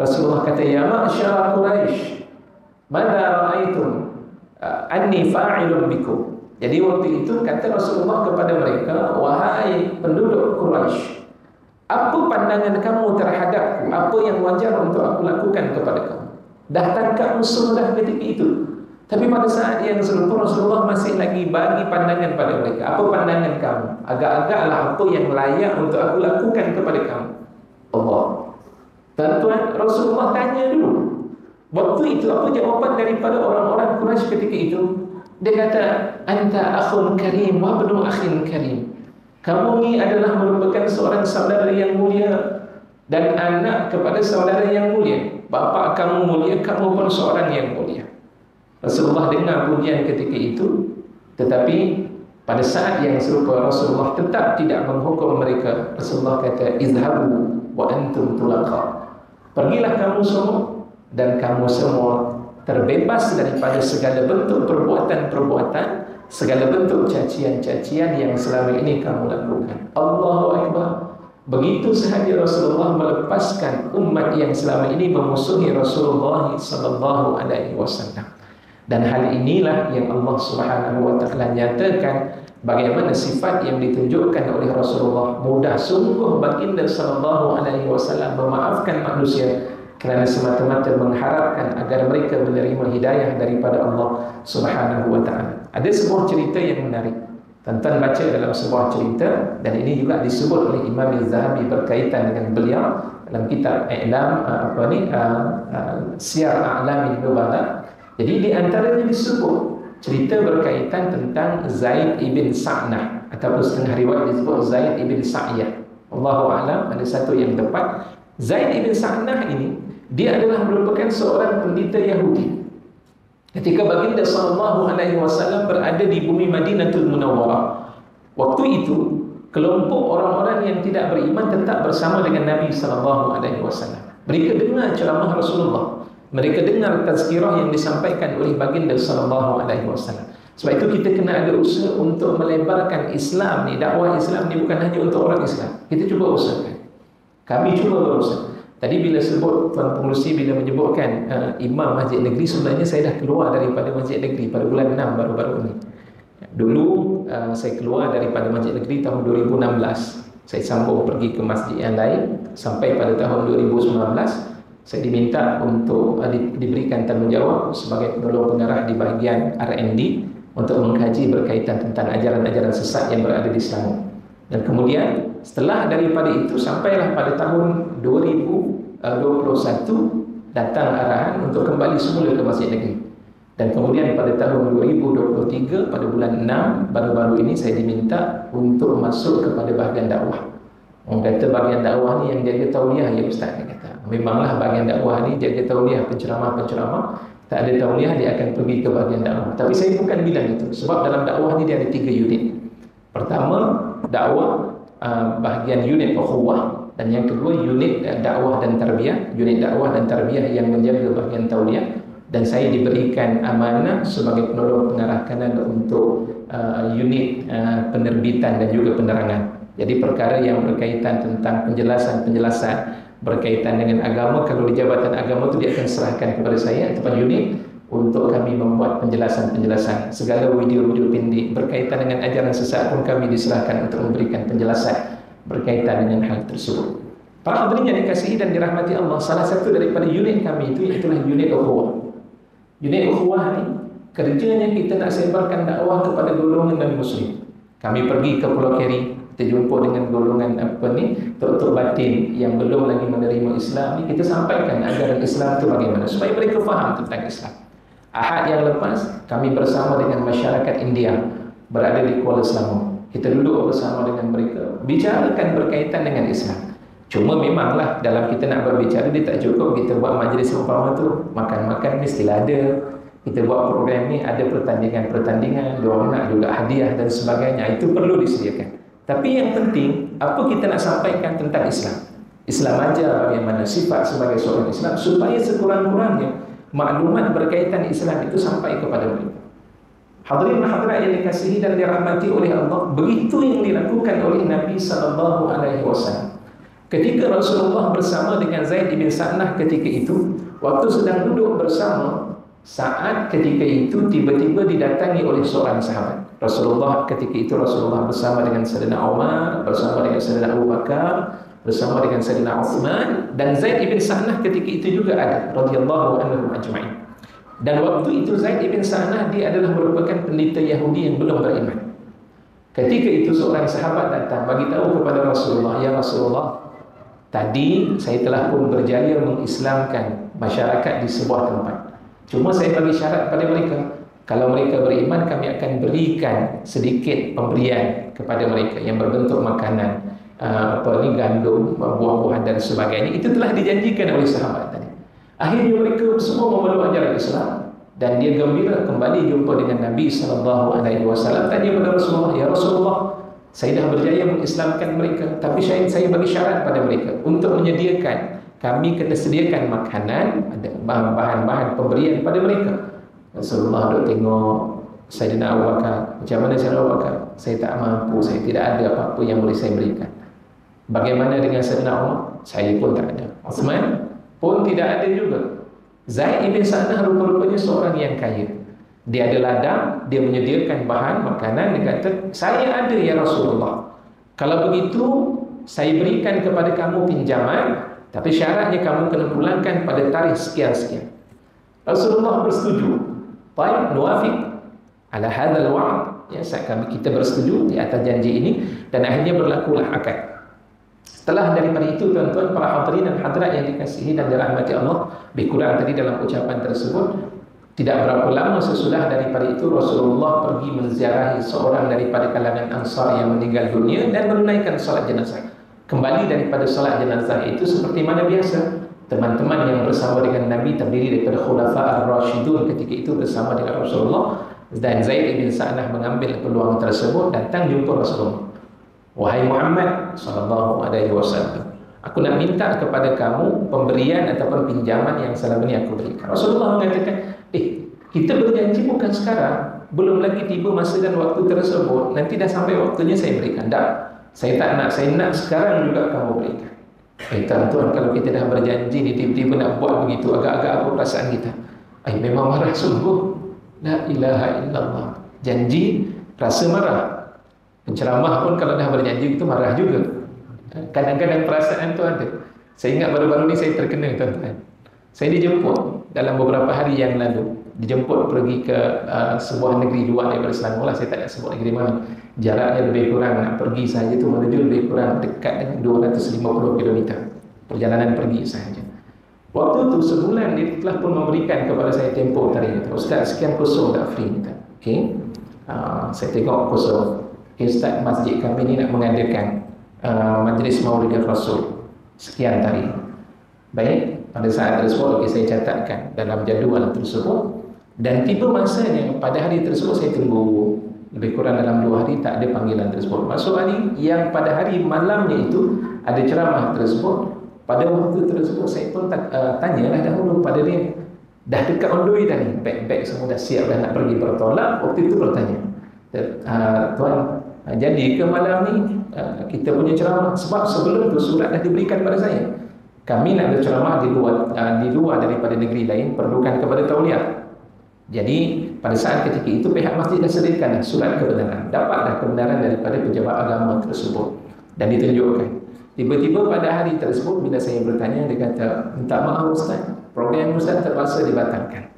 Rasulullah kata, ya ma'syara Quraisy, madza ra'aitum anni fa'ilun bikum. Jadi waktu itu kata Rasulullah kepada mereka, wahai penduduk Quraisy, apa pandangan kamu terhadapku? Apa yang wajar untuk aku lakukan kepada kamu? Dah tangkap musuh dah ketika itu. Tapi pada saat yang serupa Rasulullah masih lagi bagi pandangan pada mereka. Apa pandangan kamu? Agak-agaklah apa yang layak untuk aku lakukan kepada kamu. Allah. Tuan-tuan, Rasulullah tanya dulu. Waktu itu apa jawapan daripada orang-orang Quraisy ketika itu? Dia kata, anta akhun karim wa ibnu akhin karim. Kamu ni adalah merupakan seorang saudara yang mulia dan anak kepada saudara yang mulia. Bapa kamu mulia, kamu pun seorang yang mulia. Rasulullah dengar pujian ketika itu, tetapi pada saat yang serupa Rasulullah tetap tidak menghukum mereka. Rasulullah kata, izhabu wa antum tulaqa. Pergilah kamu semua dan kamu semua terbebas daripada segala bentuk perbuatan-perbuatan, segala bentuk cacian-cacian yang selama ini kamu lakukan. Allahu Akbar. Begitu sahaja Rasulullah melepaskan umat yang selama ini memusuhi Rasulullah sallallahu alaihi wasallam. Dan hal inilah yang Allah Subhanahu wa taala nyatakan bagaimana sifat yang ditunjukkan oleh Rasulullah. Mudah sungguh baginda sallallahu alaihi wasallam memaafkan manusia kerana semata-mata mengharapkan agar mereka menerima hidayah daripada Allah Subhanahu wa taala. Ada sebuah cerita yang menarik. Tuan-tuan baca dalam sebuah cerita, dan ini juga disebut oleh Imam Az-Zahabi berkaitan dengan beliau dalam kitab Siyar A'lamin Nubala. Jadi di antaranya disebut cerita berkaitan tentang Zaid ibn Sa'nah, ataupun setengah riwayat disebut Zaid ibn Sa'yah. Allahu a'lam, ada satu yang tepat. Zaid ibn Sa'nah ini, dia adalah merupakan seorang pendeta Yahudi. Ketika baginda sallallahu alaihi wasallam berada di bumi Madinatul Munawwarah, waktu itu kelompok orang-orang yang tidak beriman tetap bersama dengan Nabi sallallahu alaihi wasallam. Mereka dengar ceramah Rasulullah, mereka dengar tazkirah yang disampaikan oleh baginda sallallahu alaihi wasallam. Sebab itu kita kena ada usaha untuk melebarkan Islam ni. Dakwah Islam ni bukan hanya untuk orang Islam. Kita cuba usahakan. Kami cuba berusaha. Tadi bila sebut Tuan Pengurusi bila menyebutkan imam masjid negeri, sebenarnya saya dah keluar daripada masjid negeri pada bulan 6 baru-baru ini. Dulu saya keluar daripada masjid negeri tahun 2016. Saya sambung pergi ke masjid yang lain sampai pada tahun 2019 saya diminta untuk diberikan tanggungjawab sebagai penolong pengarah di bahagian R&D untuk mengkaji berkaitan tentang ajaran-ajaran sesat yang berada di Selangor. Dan kemudian setelah daripada itu sampailah pada tahun 2021 datang arahan untuk kembali semula ke masjid negeri. Dan kemudian pada tahun 2023 pada bulan 6 baru-baru ini saya diminta untuk masuk kepada bahagian dakwah. Orang kata bahagian dakwah ni yang jaga tauliah, ya Ustaz, dia kata. Memanglah bahagian dakwah ni jaga tauliah, penceramah-penceramah. Tak ada tauliah dia akan pergi ke bahagian dakwah. Tapi saya bukan bilang itu. Sebab dalam dakwah ni dia ada 3 unit. Pertama, dakwah bahagian unit ukhuwah, dan yang kedua unit dakwah dan tarbiyah, unit dakwah dan tarbiyah yang menjaga bahagian tauliah. Dan saya diberikan amanah sebagai penolong pengarah kanan untuk unit penerbitan dan juga penerangan. Jadi perkara yang berkaitan tentang penjelasan-penjelasan berkaitan dengan agama, kalau di jabatan agama itu dia akan serahkan kepada saya ataupun unit untuk kami membuat penjelasan-penjelasan. Segala video-video pendek berkaitan dengan ajaran sesat pun kami diserahkan untuk memberikan penjelasan berkaitan dengan hal tersebut. Para hadirin yang dikasihi dan dirahmati Allah, salah satu daripada unit kami itu ialah unit ukhuwah. Unit ukhuwah ni kerjanya kita nak sebarkan dakwah kepada golongan dan muslim. Kami pergi ke Pulau Keri, kita jumpa dengan golongan tok-tok batin yang belum lagi menerima Islam ni, kita sampaikan ajaran Islam itu bagaimana supaya mereka faham tentang Islam. Ahad yang lepas kami bersama dengan masyarakat India berada di Kuala Selangor. Kita duduk bersama dengan mereka, bicarakan berkaitan dengan Islam. Cuma memanglah dalam kita nak berbicara dia tak cukup kita buat majlis umpama tu makan-makan mestilah ada kita buat program ni ada pertandingan-pertandingan, diorang nak juga hadiah dan sebagainya, itu perlu disediakan. Tapi yang penting, apa kita nak sampaikan tentang Islam. Islam ajar bagaimana sifat sebagai seorang Islam, supaya sekurang-kurangnya maklumat berkaitan Islam itu sampai kepada mereka. Hadirin hadirat yang dikasihi dan dirahmati oleh Allah, begitu yang dilakukan oleh Nabi SAW. Ketika Rasulullah bersama dengan Zaid bin Sa'nah ketika itu, waktu sedang duduk bersama, saat ketika itu tiba-tiba didatangi oleh seorang sahabat. Rasulullah bersama dengan Sayyidina Umar, bersama dengan Sayyidina Abu Bakar, bersama dengan Sayyidina Uthman, dan Zaid bin Sa'nah ketika itu juga ada, radhiyallahu anhum ajma'in. Dan waktu itu Zaid bin Sa'nah dia adalah merupakan pendeta Yahudi yang belum beriman. Ketika itu seorang sahabat datang bagi tahu kepada Rasulullah, "Ya Rasulullah, tadi saya telah pun berjaya mengislamkan masyarakat di sebuah tempat. Cuma saya bagi syarat pada mereka, kalau mereka beriman, kami akan berikan sedikit pemberian kepada mereka yang berbentuk makanan, gandum, buah-buahan dan sebagainya." Itu telah dijanjikan oleh sahabat tadi. Akhirnya mereka semua memeluk ajaran Islam, dan dia gembira kembali jumpa dengan Nabi SAW. Tanya kepada Rasulullah, "Ya Rasulullah, saya dah berjaya mengislamkan mereka, tapi saya bagi syarat pada mereka untuk menyediakan, kami kena sediakan makanan, ada bahan-bahan pemberian pada mereka." Rasulullah duk tengok Sayyidina Abu Bakar, "Macam mana Sayyidina Abu Bakar? Saya tak mampu, saya tidak ada apa-apa yang boleh saya berikan." "Bagaimana dengan Sayyidina Umar?" "Saya pun tak ada." "Uthman?" "Pun tidak ada juga." Zaid bin Sa'nah rupa-rupanya seorang yang kaya. Dia ada ladang, dia menyediakan bahan makanan. Dia kata, "Saya ada ya Rasulullah. Kalau begitu, saya berikan kepada kamu pinjaman, tapi syaratnya kamu kena pulangkan pada tarikh sekian-sekian." Rasulullah bersetuju. "Baik, nuwafiq ala hadzal wa'd." Ya, kita bersetuju di atas janji ini, dan akhirnya berlakulah akad. Setelah daripada itu, tuan-tuan, para hadirin dan hadirat yang dikasihi dan dirahmati Allah, lebih kurang tadi dalam ucapan tersebut, tidak berapa lama sesudah daripada itu Rasulullah pergi menziarahi seorang daripada kalangan Ansar yang meninggal dunia dan menunaikan solat jenazah. Kembali daripada solat jenazah itu seperti mana biasa, teman-teman yang bersama dengan Nabi terdiri daripada Khulafa ar-Rashidun ketika itu bersama dengan Rasulullah, dan Zaid bin Sa'nah mengambil peluang tersebut datang jumpa Rasulullah. "Wahai Muhammad sallallahu alaihi wasallam, aku nak minta kepada kamu pemberian ataupun pinjaman yang selama ini aku berikan." Rasulullah mengatakan, "Kita berjanji bukan sekarang, belum lagi tiba masa dan waktu tersebut, nanti dah sampai waktunya saya berikan." "Tak, saya tak nak, saya nak sekarang juga kamu berikan." Tuan-tuan, kalau kita dah berjanji ni tiba-tiba nak buat begitu, agak-agak apa perasaan kita? Memang marah sungguh. La ilaha illallah. Janji rasa marah. Penceramah pun kalau dah berjanji itu marah juga. Kadang-kadang perasaan tu ada. Saya ingat baru-baru ni saya terkena, tuan-tuan. Saya dijemput dalam beberapa hari yang lalu. Dijemput pergi ke sebuah negeri luar daripada Selangor lah. Saya tak nak sebut negeri mana. Jaraknya lebih kurang, nak pergi sahaja tu menuju lebih kurang dekat dengan 250 km. Perjalanan pergi sahaja. Waktu tu sebulan dia telah pun memberikan kepada saya tempoh tarikh. "Ustaz, sekian kosong tak free kita." Okey. Saya tengok kosong. Ustaz, masjid kami ni nak mengadakan majlis Maulid Rasul sekian tarikh. Baik, pada saat tersebut saya catatkan dalam jadual tersebut, dan tiba masanya pada hari tersebut saya tunggu lebih kurang dalam 2 hari tak ada panggilan tersebut. Masuk hari yang pada hari malamnya itu ada ceramah tersebut. Pada waktu tersebut saya pun tanyalah dahulu pada dia, "Dah dekat on the way dah ni, beg-beg semua dah siap dah nak pergi bertolak?" Waktu itu bertanya, "Tuan, jadi ke malam ni kita punya ceramah?" Sebab sebelum tu surat dah diberikan pada saya. Kami nak berceramah di luar daripada negeri lain, perlukan kepada tauliah. Jadi pada saat ketika itu pihak masjid dah sediakan surat kebenaran. Dapatlah kebenaran daripada pejabat agama tersebut dan ditunjukkan. Tiba-tiba pada hari tersebut bila saya bertanya, dia kata, "Minta maaf Ustaz, program Ustaz terpaksa dibatalkan.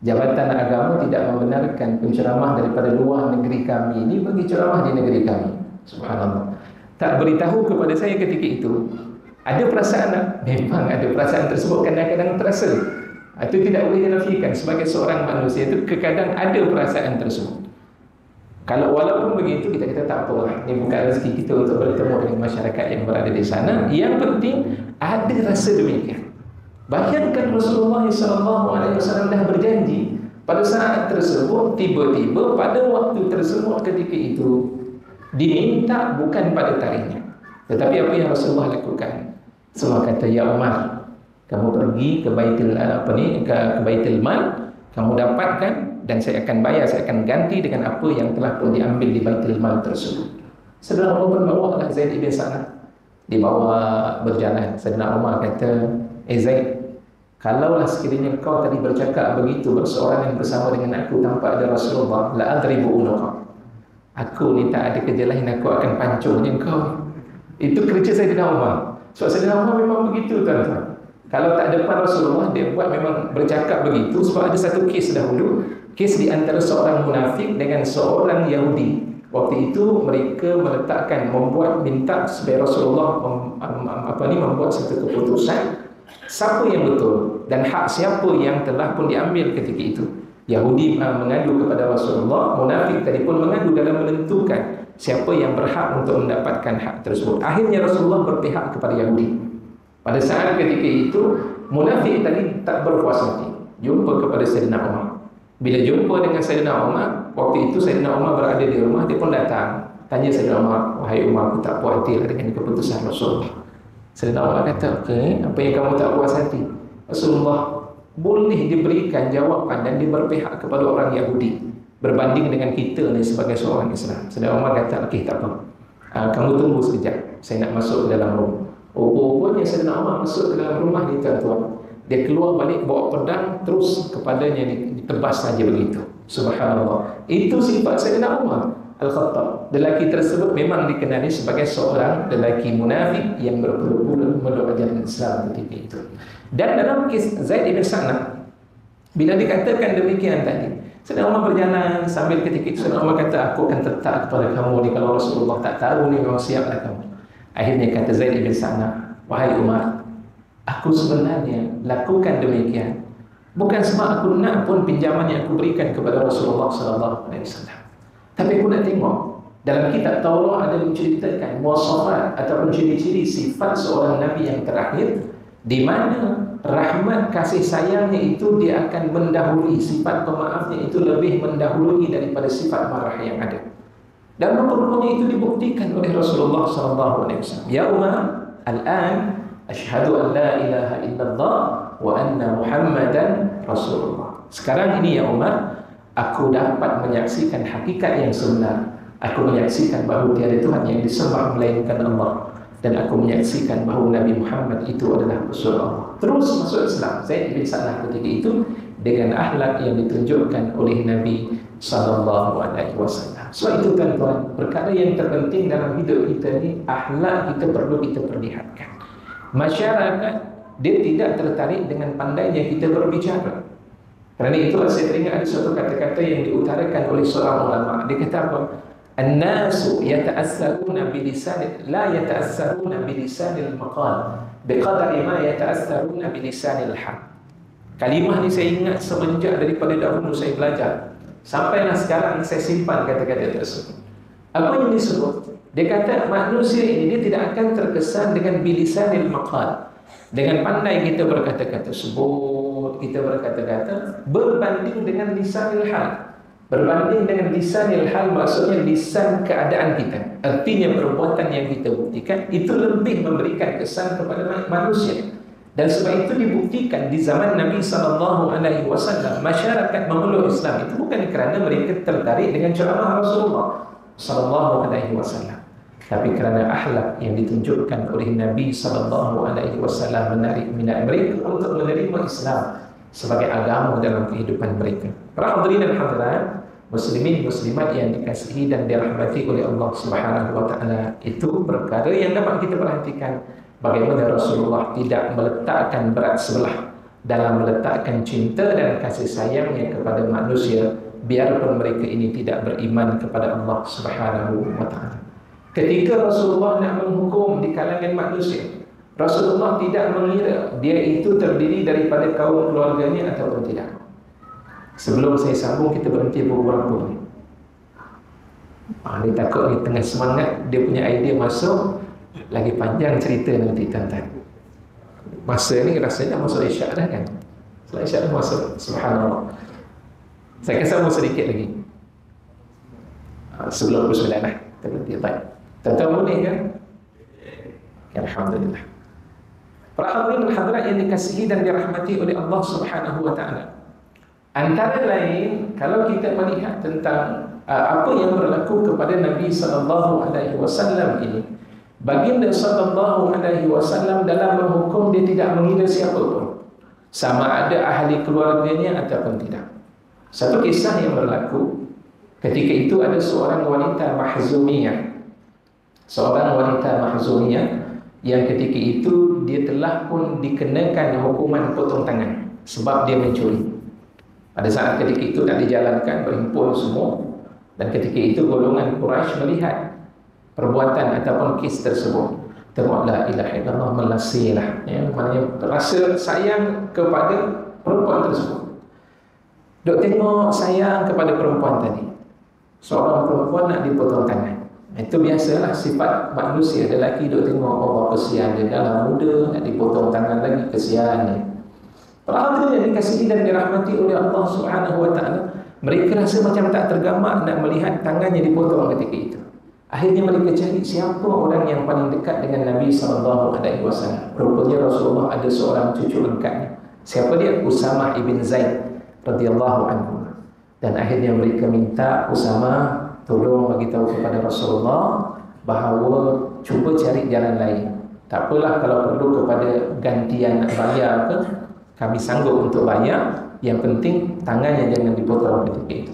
Jabatan agama tidak membenarkan penceramah daripada luar negeri kami ini bagi ceramah di negeri kami." Subhanallah. Tak beritahu kepada saya ketika itu. Ada perasaan tak? Memang ada perasaan tersebut, kadang-kadang terasa. Itu tidak boleh dinafikan. Sebagai seorang manusia itu kadang ada perasaan tersebut. Kalau walaupun begitu kita kata tak apa, ini bukan rezeki kita untuk bertemu dengan masyarakat yang berada di sana. Yang penting ada rasa demikian. Bayangkan Rasulullah SAW dah berjanji Pada saat tersebut, tiba-tiba pada waktu tersebut ketika itu diminta bukan pada tarikhnya, tetapi apa yang Rasulullah lakukan? Rasulullah kata, ya Umar, kamu pergi ke Baitul Mal, kamu dapatkan dan saya akan bayar, saya akan ganti dengan apa yang telah pun diambil di Baitul Mal tersebut. Saudara Umar membawa Zaid ibn Sa'nah, dibawa berjalan. Saudara Umar kata, Zaid, kalaulah sekiranya kau tadi bercakap begitu berseorangan bersama dengan aku tanpa ada Rasulullah, la adribu unuqa, aku ni tak ada kerja lain, aku akan pancungnya kau. Itu kerja Sayyidina Umar. Sebab Sayyidina Umar memang begitu, tuan-tuan. Kalau tak depan Rasulullah, dia buat memang bercakap begitu. Sebab ada satu kes dahulu, kes di antara seorang munafik dengan seorang Yahudi. Waktu itu mereka meletakkan, minta supaya Rasulullah membuat satu keputusan siapa yang betul dan hak siapa yang telah pun diambil ketika itu. Yahudi mengadu kepada Rasulullah, munafik tadi pun mengadu dalam menentukan siapa yang berhak untuk mendapatkan hak tersebut. Akhirnya Rasulullah berpihak kepada Yahudi. Pada saat ketika itu, munafik tadi tak berpuas hati, jumpa kepada Sayyidina Umar. Bila jumpa dengan Sayyidina Umar, waktu itu Sayyidina Umar berada di rumah, dia pun datang tanya Sayyidina Umar, wahai Umar, aku tak puas hati dengan keputusan Rasulullah. Sayyidina Umar kata, okey, apa yang kamu tak puas hati? Rasulullah boleh diberikan jawapan dan dia berpihak kepada orang Yahudi berbanding dengan kita ni sebagai seorang Islam. Sayyidina Umar kata, okey, tak apa, kamu tunggu sekejap, saya nak masuk ke dalam rumah. Rupanya Sayyidina Umar masuk ke dalam rumah ni, tuan-tuan. Dia keluar balik bawa pedang, terus kepadanya ditebas saja begitu. Subhanallah. Itu sifat Sayyidina Umar Al-Khattab. Lelaki tersebut memang dikenali sebagai seorang lelaki munafik yang berpuluh-puluh meluk ajaran Islam ketika itu. Dan dalam kes Zaid ibn Sa'nah, bila dikatakan demikian tadi, Sayyidina Umar berjalan sambil ketika itu Sayyidina Umar kata, aku akan tetap kepada kamu ni, kalau Rasulullah tak tahu ni memang siaplah kamu. Akhirnya kata Zaid ibn Sa'nah, wahai Umar, aku sebenarnya lakukan demikian bukan sebab aku nak pun pinjaman yang aku berikan kepada Rasulullah SAW, tapi aku nak tengok dalam kitab Taurat ada menceritakan muasafat ataupun ciri-ciri sifat seorang Nabi yang terakhir, di mana rahmat kasih sayangnya itu dia akan mendahului, sifat pemaafnya itu lebih mendahului daripada sifat marah yang ada. Dan rupanya itu dibuktikan oleh Rasulullah SAW. Ya Umar, al-an asyhadu an la ilaha illallah wa anna Muhammadan Rasulullah. Sekarang ini ya Umar, aku dapat menyaksikan hakikat yang sebenar. Aku menyaksikan bahawa tiada Tuhan yang disembah melainkan Allah, dan aku menyaksikan bahawa Nabi Muhammad itu adalah Rasul Allah. Terus masuk Islam Zaid bin Sa'nah ketika itu dengan akhlak yang ditunjukkan oleh Nabi SAW. Sebab itu tuan-tuan, perkara yang terpenting dalam hidup kita ni, akhlak kita perlu kita perlihatkan. Masyarakat dia tidak tertarik dengan pandainya kita berbicara. Kerana itulah saya teringat ada suatu kata-kata yang diutarakan oleh seorang ulama. Dia kata apa? An-nasu yata'assaruna bilisan la yata'assaruna bilisanil maqal biqadri ma yata'assaruna bilisanil haq. Kalimah ni saya ingat semenjak daripada dahulu saya belajar, sampailah sekarang saya simpan kata-kata tersebut. Apa yang disebut? Dia kata manusia ini dia tidak akan terkesan dengan bilisanil maqal, dengan pandai kita berkata-kata, sebut kita berkata-kata, berbanding dengan lisanil hal. Berbanding dengan lisanil hal maksudnya lisan keadaan kita. Artinya perbuatan yang kita buktikan itu lebih memberikan kesan kepada manusia. Dan sebab itu dibuktikan di zaman Nabi SAW, masyarakat memeluk Islam itu bukan kerana mereka tertarik dengan ceramah Rasulullah SAW, tapi kerana akhlak yang ditunjukkan oleh Nabi SAW menarik minat mereka untuk menerima Islam sebagai agama dalam kehidupan mereka. Para hadirin dan hadirat, muslimin muslimat yang dikasihi dan dirahmati oleh Allah Subhanahu wa taala, itu perkara yang dapat kita perhatikan bagaimana Rasulullah tidak meletakkan berat sebelah dalam meletakkan cinta dan kasih sayangnya kepada manusia, biarpun mereka ini tidak beriman kepada Allah Subhanahu wa taala. Ketika Rasulullah nak menghukum di kalangan manusia, Rasulullah tidak mengira dia itu terdiri daripada kaum keluarganya ataupun tidak. Sebelum saya sambung, kita berhenti beberapa ni. Dia takut ni tengah semangat, dia punya idea masuk, lagi panjang cerita nanti tuan-tuan. Masa ni rasanya masuk isyak dah kan? Setelah isyak dah masuk, subhanallah. Saya akan sambung sedikit lagi. Sebelum 29 lah. Kita berhenti. Baik. Tuan-tuan boleh kan? Alhamdulillah. Para hadirin dan hadirat yang dikasihi dan dirahmati oleh Allah Subhanahu wa taala. Antara lain, kalau kita melihat tentang apa yang berlaku kepada Nabi sallallahu alaihi wasallam ini, baginda sallallahu alaihi wasallam dalam menghukum dia tidak mengira siapa pun, sama ada ahli keluarganya ataupun tidak. Satu kisah yang berlaku ketika itu ada seorang wanita Mahzumiyah. Seorang wanita Mahzumiyah yang ketika itu dia telah pun dikenakan hukuman potong tangan sebab dia mencuri. Pada saat ketika itu tak dijalankan, berhimpun semua, dan ketika itu golongan Quraisy melihat perbuatan ataupun kes tersebut, tengok la ilaha illallah, melasilah, ya, maknanya rasa sayang kepada perempuan tersebut. Dok tengok sayang kepada perempuan tadi, seorang perempuan nak dipotong tangan. Itu biasalah sifat manusia. Lelaki duk tengok, Allah kesian dia dah muda, nak dipotong tangan lagi, kesian dia. Para hadirin yang dikasihi dan dirahmati oleh Allah Subhanahu wa taala, mereka rasa macam tak tergamak nak melihat tangannya dipotong ketika itu. Akhirnya mereka cari siapa orang yang paling dekat dengan Nabi sallallahu alaihi wasallam. Rupanya Rasulullah ada seorang cucu angkatnya. Siapa dia? Usamah ibn Zaid radhiyallahu anhu. Dan akhirnya mereka minta Usamah tolong bagi tahu kepada Rasulullah bahawa cuba cari jalan lain. Tak apalah kalau perlu kepada gantian nak bayar ke, kami sanggup untuk bayar. Yang penting tangannya jangan dipotong ketika itu.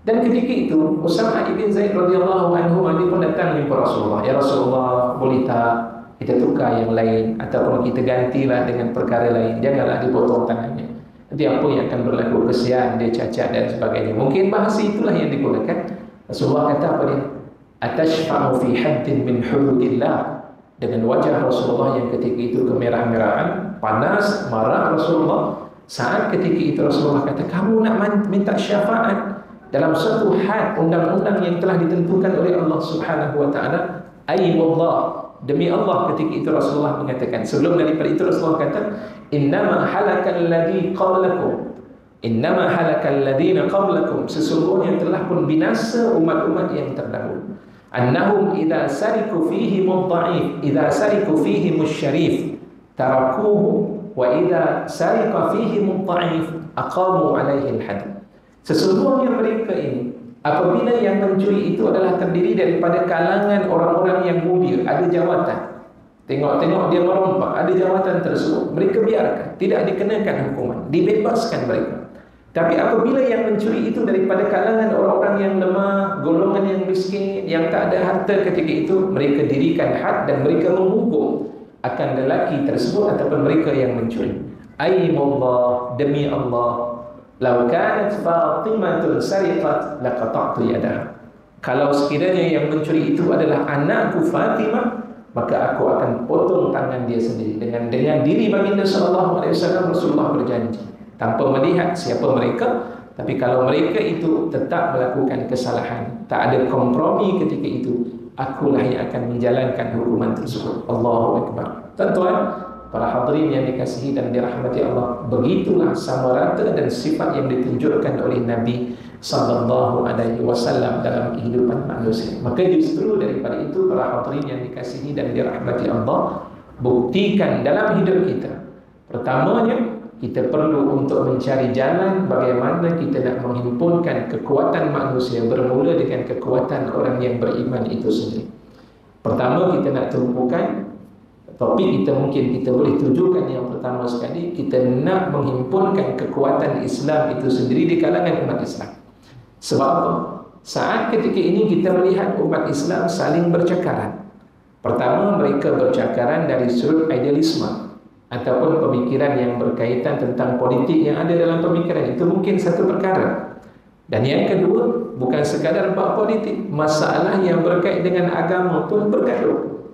Dan ketika itu Usamah ibn Zaid radhiyallahu anhu dia pun datang jumpa Rasulullah. Ya Rasulullah, boleh tak kita tukar yang lain ataupun kita gantilah dengan perkara lain, janganlah dipotong tangannya. Nanti apa yang akan berlaku, kesian dia, cacat dan sebagainya. Mungkin bahasa itulah yang digunakan. Rasulullah kata apa dia? Atashfa'u fi haddin min hududillah. Dengan wajah Rasulullah yang ketika itu kemerah-merahan, panas, marah Rasulullah. Saat ketika itu Rasulullah kata, kamu nak minta syafaat dalam satu had undang-undang yang telah ditentukan oleh Allah Subhanahu wa taala. Ayyullah, demi Allah, ketika itu Rasulullah mengatakan. Sebelum daripada itu Rasulullah kata, innama halakal ladzi qablakum, innama halakal ladzina qablakum, sesungguhnya telah pun binasa umat-umat yang terdahulu. Annahum idza sariku fihi mudha'if, idza sariku fihi musyarif tarakuhu, wa idza sarika fihi mudha'if aqamu alaihi al-hadd. Sesungguhnya mereka ini apabila yang mencuri itu adalah terdiri daripada kalangan orang-orang yang mulia, ada jawatan. Tengok-tengok dia merompak, ada jawatan tersebut, mereka biarkan, tidak dikenakan hukuman, dibebaskan mereka. Tapi apabila yang mencuri itu daripada kalangan orang-orang yang lemah, golongan yang miskin, yang tak ada harta ketika itu, mereka dirikan had dan mereka menghukum akan lelaki tersebut ataupun mereka yang mencuri. Ayyullah, demi Allah, lau kanat Fatimatun sariqat laqata'tu yadaha. Kalau sekiranya yang mencuri itu adalah anakku Fatimah, maka aku akan potong tangan dia sendiri. Dengan diri baginda sallallahu alaihi wasallam, Rasulullah berjanji tanpa melihat siapa mereka. Tapi kalau mereka itu tetap melakukan kesalahan, tak ada kompromi ketika itu, akulah yang akan menjalankan hukuman tersebut. Allahu Akbar. Tuan-tuan, para hadirin yang dikasihi dan dirahmati Allah, begitulah sama rata dan sifat yang ditunjukkan oleh Nabi sallallahu alaihi wasallam dalam kehidupan manusia. Maka justru daripada itu, para hadirin yang dikasihi dan dirahmati Allah, buktikan dalam hidup kita. Pertamanya, kita perlu untuk mencari jalan bagaimana kita nak menghimpunkan kekuatan manusia bermula dengan kekuatan orang yang beriman itu sendiri. Pertama, kita nak tumpukan topik kita, mungkin kita boleh tujukan yang pertama sekali, kita nak menghimpunkan kekuatan Islam itu sendiri di kalangan umat Islam. Sebab apa? Saat ketika ini kita melihat umat Islam saling bercakaran. Pertama, mereka bercakaran dari sudut idealisme ataupun pemikiran yang berkaitan tentang politik yang ada dalam pemikiran itu, mungkin satu perkara. Dan yang kedua, bukan sekadar bab politik, masalah yang berkait dengan agama pun bergaduh.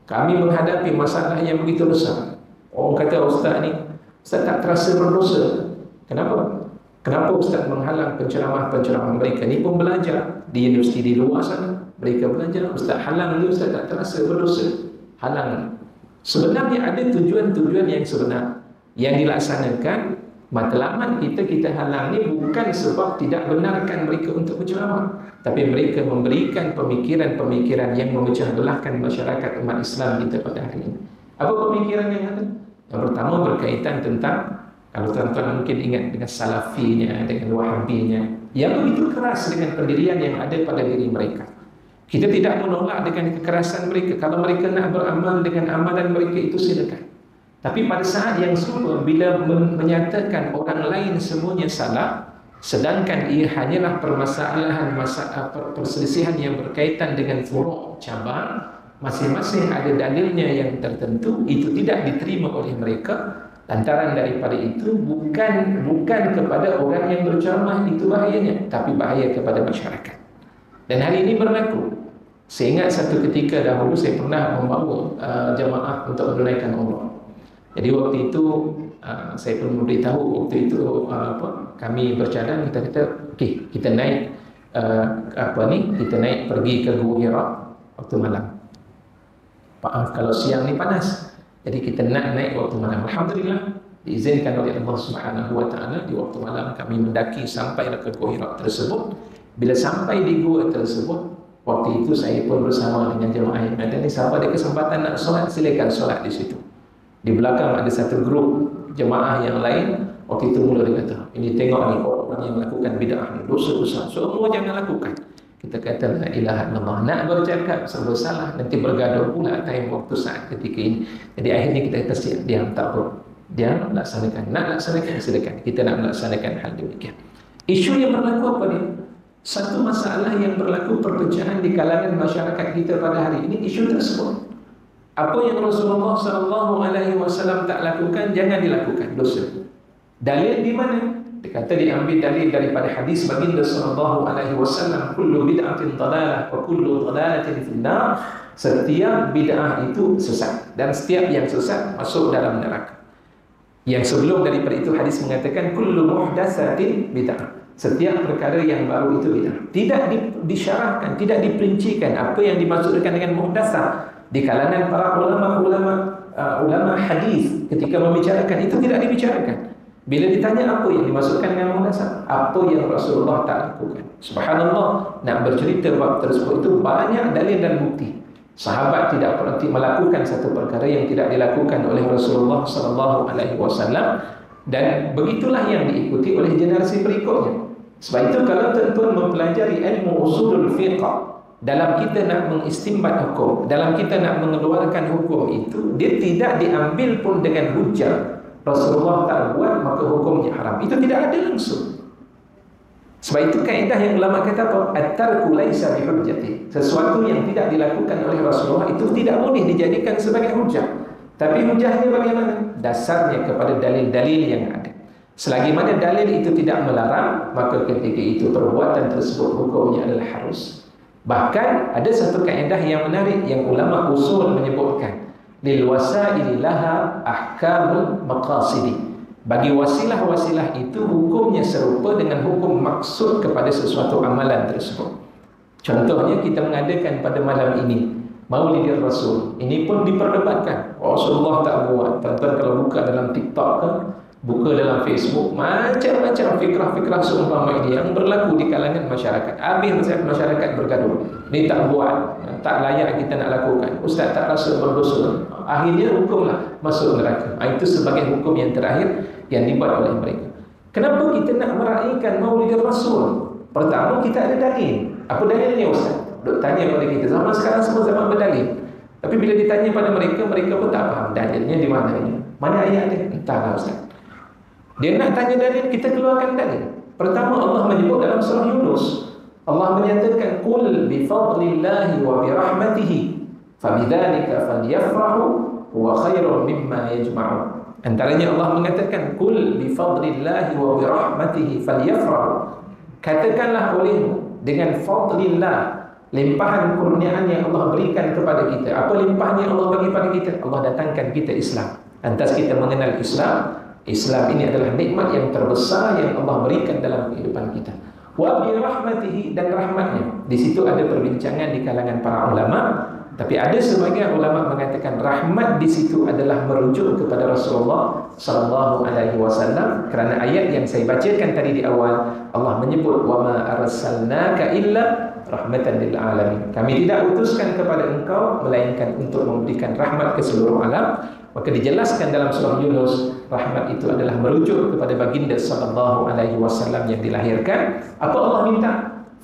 Kami menghadapi masalah yang begitu besar. Orang kata, ustaz ni, ustaz tak terasa berdosa. Kenapa? Kenapa ustaz menghalang penceramah-penceramah mereka? Ni pun belajar di universiti di luar sana, mereka belajar. Ustaz halang ni, ustaz tak terasa berdosa. Halang. Sebenarnya ada tujuan-tujuan yang sebenar yang dilaksanakan Matlamat kita halang ni bukan sebab tidak benarkan mereka untuk berceramah, tapi mereka memberikan pemikiran-pemikiran yang memecah belahkan masyarakat umat Islam kita pada hari ini. Apa pemikiran yang ada? Yang pertama berkaitan tentang, kalau tuan-tuan mungkin ingat, dengan salafinya, dengan wahabinya, yang begitu keras dengan pendirian yang ada pada diri mereka. Kita tidak menolak dengan kekerasan mereka. Kalau mereka nak beramal dengan amalan mereka, itu silakan. Tapi pada saat yang sama, bila menyatakan orang lain semuanya salah, sedangkan ia hanyalah permasalahan perselisihan yang berkaitan dengan furu' cabang, masing-masing ada dalilnya yang tertentu, itu tidak diterima oleh mereka. Lantaran daripada itu, bukan kepada orang yang berceramah itu bahayanya, tapi bahaya kepada masyarakat. Dan hari ini berlaku. Saya ingat satu ketika dahulu saya pernah membawa jamaah untuk menunaikan umrah. Jadi waktu itu saya pun memberitahu, waktu itu kami bercadang, kita kata okey, kita naik kita naik pergi ke Gua Hira waktu malam. Kalau siang ni panas, jadi kita nak naik waktu malam. Alhamdulillah diizinkan oleh Allah Subhanahu wa taala, di waktu malam kami mendaki sampai ke Gua Hira tersebut. Bila sampai di gua tersebut, waktu itu saya pun bersama dengan jemaah yang ada ni, siapa ada kesempatan nak solat, silakan solat di situ. Di belakang ada satu grup jemaah yang lain, waktu itu mula dia kata, ini tengok ni orang yang melakukan bid'ah ni, dosa besar, semua jangan lakukan. Kita kata la ilaha illallah, nak bercakap serba salah, nanti bergaduh pula time waktu saat ketika ini. Jadi akhirnya kita kata siap, diam, tak apa, dia laksanakan, nak laksanakan silakan, kita nak melaksanakan hal demikian. Isu yang berlaku apa ni? Satu masalah yang berlaku perpecahan di kalangan masyarakat kita pada hari ini, isu tersebut. Apa yang Rasulullah SAW tak lakukan, jangan dilakukan, dosa. Dalil di mana? Dia kata diambil dalil daripada hadis baginda SAW, kullu bid'atin dalalah wa kullu dalalatin finnar. Setiap bid'ah itu sesat, dan setiap yang sesat masuk dalam neraka. Yang sebelum daripada itu hadis mengatakan kullu muhdatsatin bid'ah. Setiap perkara yang baru itu bid'ah. Tidak disyarahkan, tidak diperincikan apa yang dimaksudkan dengan muhdatsah. Di kalangan para ulama hadis ketika membicarakan itu tidak dibicarakan. Bila ditanya apa yang dimaksudkan dengan muhdatsah, apa yang Rasulullah tak lakukan. Subhanallah, nak bercerita bab tersebut itu banyak dalil dan bukti. Sahabat tidak pernah melakukan satu perkara yang tidak dilakukan oleh Rasulullah SAW, dan begitulah yang diikuti oleh generasi berikutnya. Sebab itu kalau tuan-tuan mempelajari ilmu usulul fiqh, dalam kita nak mengistimbat hukum, dalam kita nak mengeluarkan hukum itu, dia tidak diambil pun dengan hujah Rasulullah tak buat maka hukumnya haram. Itu tidak ada langsung. Sebab itu kaedah yang ulama kata apa? At-tarku laisa bihujjati. Sesuatu yang tidak dilakukan oleh Rasulullah itu tidak boleh dijadikan sebagai hujah. Tapi hujahnya bagaimana? Dasarnya kepada dalil-dalil yang ada. Selagi mana dalil itu tidak melarang, maka ketika itu perbuatan tersebut hukumnya adalah harus. Bahkan ada satu kaedah yang menarik yang ulama usul menyebutkan, lil wasaili laha ahkamul maqasidi. Bagi wasilah-wasilah itu hukumnya serupa dengan hukum maksud kepada sesuatu amalan tersebut. Contohnya kita mengadakan pada malam ini Maulidir Rasul. Ini pun diperdebatkan. Rasulullah tak buat. Tuan-tuan kalau buka dalam TikTok kan, buka dalam Facebook, macam-macam fikrah-fikrah seumpama ini yang berlaku di kalangan masyarakat. Habis masyarakat bergaduh, ni tak buat, tak layak kita nak lakukan, ustaz tak rasa berdosa, akhirnya hukumlah masuk neraka. Itu sebagai hukum yang terakhir yang dibuat oleh mereka. Kenapa kita nak meraihkan Maulid Rasul? Pertama, kita ada dalil. Apa dalilnya ustaz? Duk tanya pada kita, zaman sekarang semua zaman berdalil. Tapi bila ditanya pada mereka, mereka pun tak faham dalilnya di mana ini. Mana ayat dia? Entahlah ustaz. Dia nak tanya dalil, kita keluarkan dalil. Pertama, Allah menyebut dalam surah Yunus, Allah menyatakan qul bi fadlillahi wa bi rahmatihi fabidzalika falyafrahu huwa khairun mimma yajma'un. Antaranya Allah mengatakan qul bi fadlillahi wa bi rahmatihi falyafrahu. Katakanlah olehmu dengan fadlillah, limpahan kurniaan yang Allah berikan kepada kita. Apa limpahan yang Allah bagi pada kita? Allah datangkan kita Islam. Lantas kita mengenal Islam. Islam ini adalah nikmat yang terbesar yang Allah berikan dalam kehidupan kita. Wa bi rahmatihi, dan rahmatnya. Di situ ada perbincangan di kalangan para ulama. Tapi ada sebagian ulama mengatakan rahmat di situ adalah merujuk kepada Rasulullah sallallahu alaihi wasallam, kerana ayat yang saya bacakan tadi di awal, Allah menyebut wa ma arsalnaka illa rahmatan lil alamin. Kami tidak utuskan kepada engkau melainkan untuk memberikan rahmat ke seluruh alam. Maka dijelaskan dalam surah Yunus, rahmat itu adalah merujuk kepada baginda sallallahu alaihi wasallam yang dilahirkan. Apa Allah minta?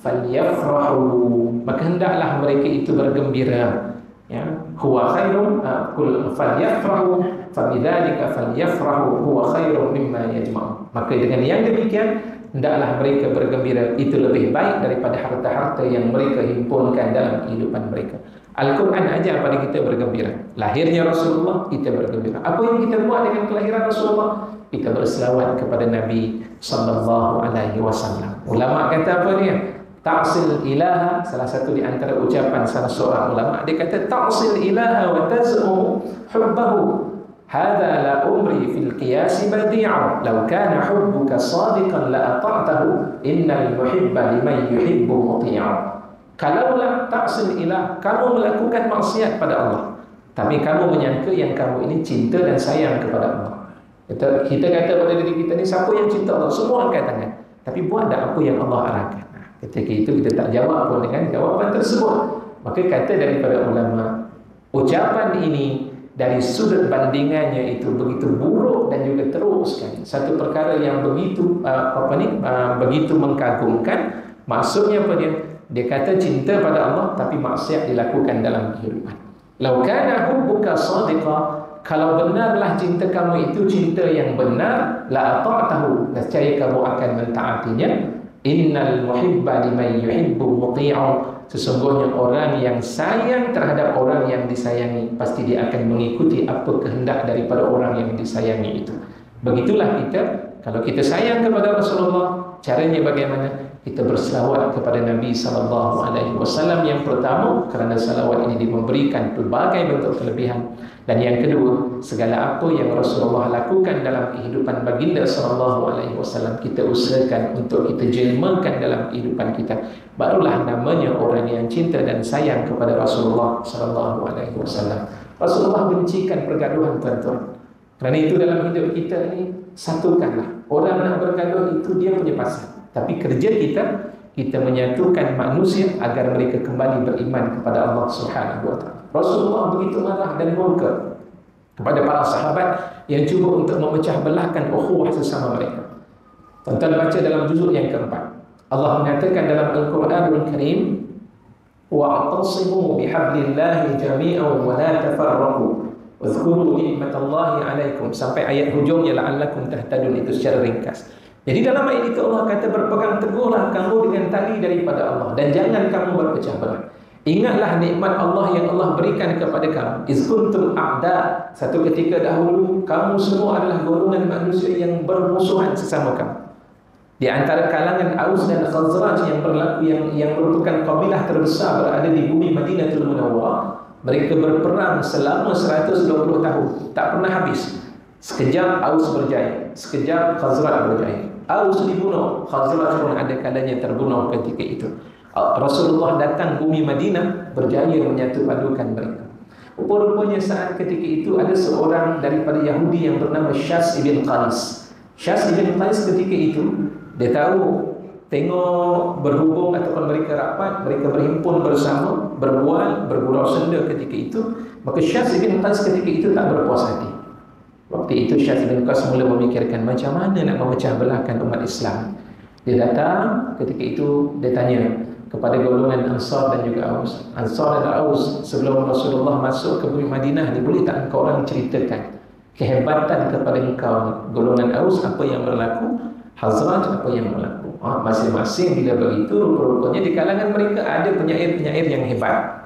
Falyafrahu, maka hendaklah mereka itu bergembira, ya. Huwa khairum kul falyafrahu fabidzalika falyafrahu huwa khairum mimma yajma'un. Maka dengan yang demikian hendaklah mereka bergembira, itu lebih baik daripada harta-harta yang mereka himpunkan dalam kehidupan mereka. Al-Quran ajar pada kita bergembira. Lahirnya Rasulullah, kita bergembira. Apa yang kita buat dengan kelahiran Rasulullah? Kita berselawat kepada Nabi sallallahu alaihi wasallam. Ulama kata apa dia? Ta'sil ilaha, salah satu di antara ucapan salah seorang ulama, dia kata ta'sil ilaha wa taz'u hubbahu hadha la umri fil qiyas badi'u law kana hubbuka sadiqan la ata'tahu innal muhibba liman yuhibbu muti'u. Kalaulah ta'sil ilah, kamu melakukan maksiat pada Allah, tapi kamu menyangka yang kamu ini cinta dan sayang kepada Allah. Kita kata pada diri kita ni, siapa yang cinta Allah? Semua angkat tangan. Tapi buat tak apa yang Allah arahkan. Ketika itu kita tak jawab pun dengan jawapan tersebut. Maka kata daripada ulama, ucapan ini dari sudut bandingannya itu begitu buruk dan juga teruk sekali. Satu perkara yang begitu begitu mengkagumkan. Maksudnya apa dia? Dia kata cinta pada Allah tapi maksiat dilakukan dalam kehidupan. Lau kana hubbuka sadiqa, kalau benarlah cinta kamu itu cinta yang benar, la ata'tahu, nescaya kamu akan mentaatinya. Innal muhibba liman yuhibbu muti'u, sesungguhnya orang yang sayang terhadap orang yang disayangi pasti dia akan mengikuti apa kehendak daripada orang yang disayangi itu. Begitulah kita, kalau kita sayang kepada Rasulullah, caranya bagaimana? Kita berselawat kepada Nabi sallallahu alaihi wasallam. Yang pertama, kerana salawat ini memberikan pelbagai bentuk kelebihan. Dan yang kedua, segala apa yang Rasulullah lakukan dalam kehidupan baginda sallallahu alaihi wasallam, kita usahakan untuk kita jelmakan dalam kehidupan kita. Barulah namanya orang yang cinta dan sayang kepada Rasulullah sallallahu alaihi wasallam. Rasulullah bencikan pergaduhan, tuan-tuan. Kerana itu dalam hidup kita ini, satukanlah. Orang nak bergaduh itu dia punya pasal. Tapi kerja kita menyatukan manusia agar mereka kembali beriman kepada Allah Subhanahu wa taala. Rasulullah begitu marah dan murka kepada para sahabat yang cuba untuk memecah belahkan ukhuwah sesama mereka. Tuan-tuan baca dalam juzuk yang keempat. Allah mengatakan dalam Al-Quranul Karim, wa'tasimu bihablillahi jami'an wa la tafarraqu wadhkuru ni'matallahi 'alaikum, sampai ayat hujungnya la'allakum tahtadun, itu secara ringkas. Jadi dalam ayat itu Allah kata, berpegang teguhlah kamu dengan tali daripada Allah dan jangan kamu berpecah belah. Ingatlah nikmat Allah yang Allah berikan kepada kamu. Iz kuntum a'da, satu ketika dahulu kamu semua adalah golongan manusia yang bermusuhan sesama kamu. Di antara kalangan Aus dan Khazraj yang berlaku yang merupakan kabilah terbesar berada di bumi Madinatul Munawwarah, mereka berperang selama 120 tahun, tak pernah habis. Sekejap Aus berjaya, sekejap Khazraj berjaya. Aus dibunuh, Khazraj pun ada kalanya terbunuh ketika itu. Rasulullah datang bumi Madinah, berjaya menyatu padukan mereka. Rupa-rupanya saat ketika itu ada seorang daripada Yahudi yang bernama Syas ibn Qais. Syas ibn Qais ketika itu, dia tahu, tengok berhubung ataupun mereka rapat, mereka berhimpun bersama, berbual, bergurau senda ketika itu. Maka Syas ibn Qais ketika itu tak berpuas hati. Waktu itu Syas bin Qais mula memikirkan macam mana nak memecah belahkan umat Islam. Dia datang, ketika itu dia tanya kepada golongan Ansar dan juga Aus. Ansar dan Aus, sebelum Rasulullah masuk ke bumi Madinah ni, boleh tak engkau orang ceritakan kehebatan kepada engkau golongan Aus, apa yang berlaku, Khazraj apa yang berlaku. Masing-masing bila begitu, rupa-rupanya di kalangan mereka ada penyair-penyair yang hebat.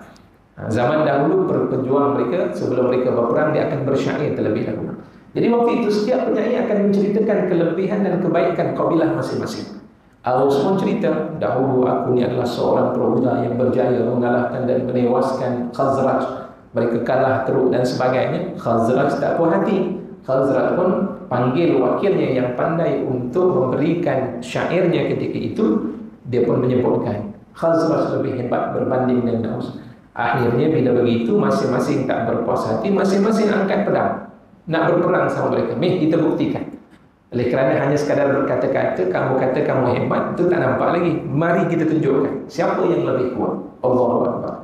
Zaman dahulu pejuang mereka, sebelum mereka berperang, dia akan bersyair terlebih dahulu. Jadi waktu itu setiap penyair akan menceritakan kelebihan dan kebaikan kabilah masing-masing. Aus pun cerita, dahulu aku ni adalah seorang perwira yang berjaya mengalahkan dan menewaskan Khazraj. Mereka kalah teruk dan sebagainya. Khazraj tak puas hati. Khazraj pun panggil wakilnya yang pandai untuk memberikan syairnya ketika itu. Dia pun menyebutkan Khazraj lebih hebat berbanding dengan Aus. Akhirnya bila begitu, masing-masing tak berpuas hati, masing-masing angkat pedang nak berperang sama mereka. Kita buktikan. Oleh kerana hanya sekadar berkata-kata, kamu kata kamu hebat, itu tak nampak lagi. Mari kita tunjukkan siapa yang lebih kuat. Allahu Akbar.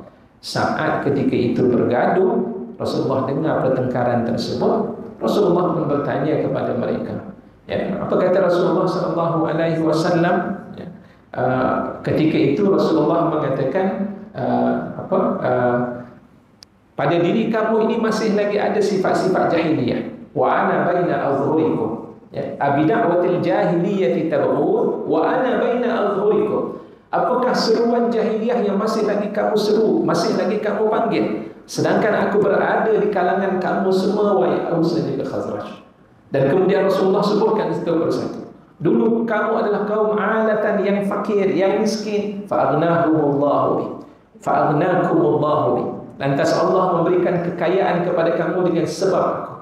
Saat ketika itu bergaduh, Rasulullah dengar pertengkaran tersebut, Rasulullah pun bertanya kepada mereka. Ya, apa kata Rasulullah SAW? Ya, ketika itu Rasulullah mengatakan, pada diri kamu ini masih lagi ada sifat-sifat jahiliyah. Wa ana baina azhurikum. Ya, abida'watil jahiliyati tabghun wa ana baina azhurikum. Apakah seruan jahiliyah yang masih lagi kamu seru, masih lagi kamu panggil, sedangkan aku berada di kalangan kamu semua, wahai Aus dan Khazraj. Dan kemudian Rasulullah sebutkan satu persatu. Dulu kamu adalah kaum alatan yang fakir, yang miskin. Fa'aghnahumullahu bi. Fa'aghnakumullahu bi. Lantas Allah memberikan kekayaan kepada kamu dengan sebab aku.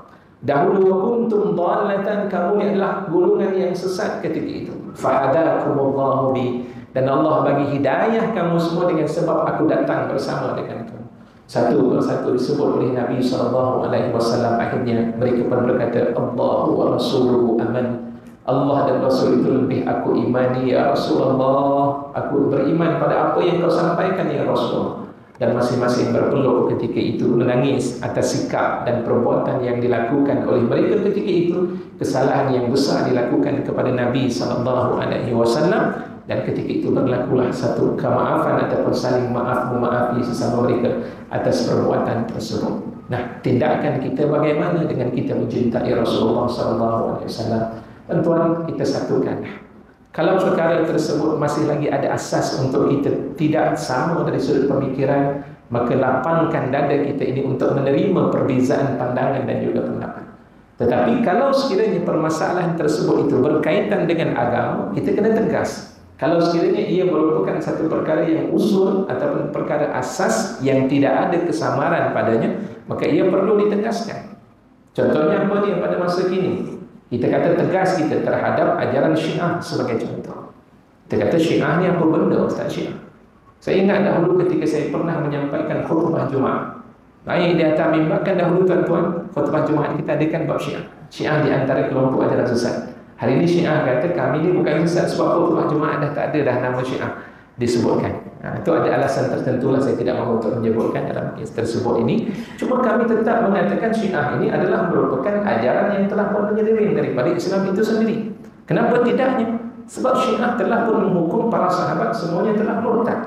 Dahulu wa kuntum dhalatan, kamu adalah golongan yang sesat ketika itu. Fa'adakumullahu bi. Dan Allah bagi hidayah kamu semua dengan sebab aku datang bersama dengan kamu. Satu persatu disebut oleh Nabi SAW. Akhirnya mereka pun berkata, Allahu wa rasuluhu aman. Allah dan Rasul itu lebih aku imani ya Rasulullah. Aku beriman pada apa yang kau sampaikan ya Rasulullah. Dan masing-masing berpeluk ketika itu, menangis atas sikap dan perbuatan yang dilakukan oleh mereka ketika itu. Kesalahan yang besar dilakukan kepada Nabi SAW. Dan ketika itu berlakulah satu kemaafan ataupun saling memaafi sesama mereka atas perbuatan tersebut. Nah, tindakan kita bagaimana dengan kita mencintai Rasulullah SAW? Tuan, kita satukan. Kalau perkara tersebut masih lagi ada asas untuk kita tidak sama dari sudut pemikiran, maka lapangkan dada kita ini untuk menerima perbezaan pandangan dan juga pendapat. Tetapi kalau sekiranya permasalahan tersebut itu berkaitan dengan agama, kita kena tegas. Kalau sekiranya ia merupakan satu perkara yang usul ataupun perkara asas yang tidak ada kesamaran padanya, maka ia perlu ditegaskan. Contohnya apa dia pada masa kini? Kita kata tegas kita terhadap ajaran Syiah sebagai contoh. Kita kata Syiah ni apa benda Ustaz Syiah? Saya ingat dahulu ketika saya pernah menyampaikan khutbah Jumaat. Naik di atas mimbar, kan dahulu tuan-tuan khutbah Jumaat kita adakan bab Syiah. Syiah di antara kelompok ajaran sesat. Hari ini Syiah kata kami ni bukan sesat sebab khutbah Jumaat dah tak ada dah nama Syiah disebutkan. Itu ada alasan tertentu lah, saya tidak mahu untuk menyebutkan dalam kes tersebut ini. Cuma kami tetap mengatakan Syiah ini adalah merupakan ajaran yang telah pun menyeleweng daripada Islam itu sendiri. Kenapa tidaknya? Sebab Syiah telah pun menghukum para sahabat semuanya telah murtad.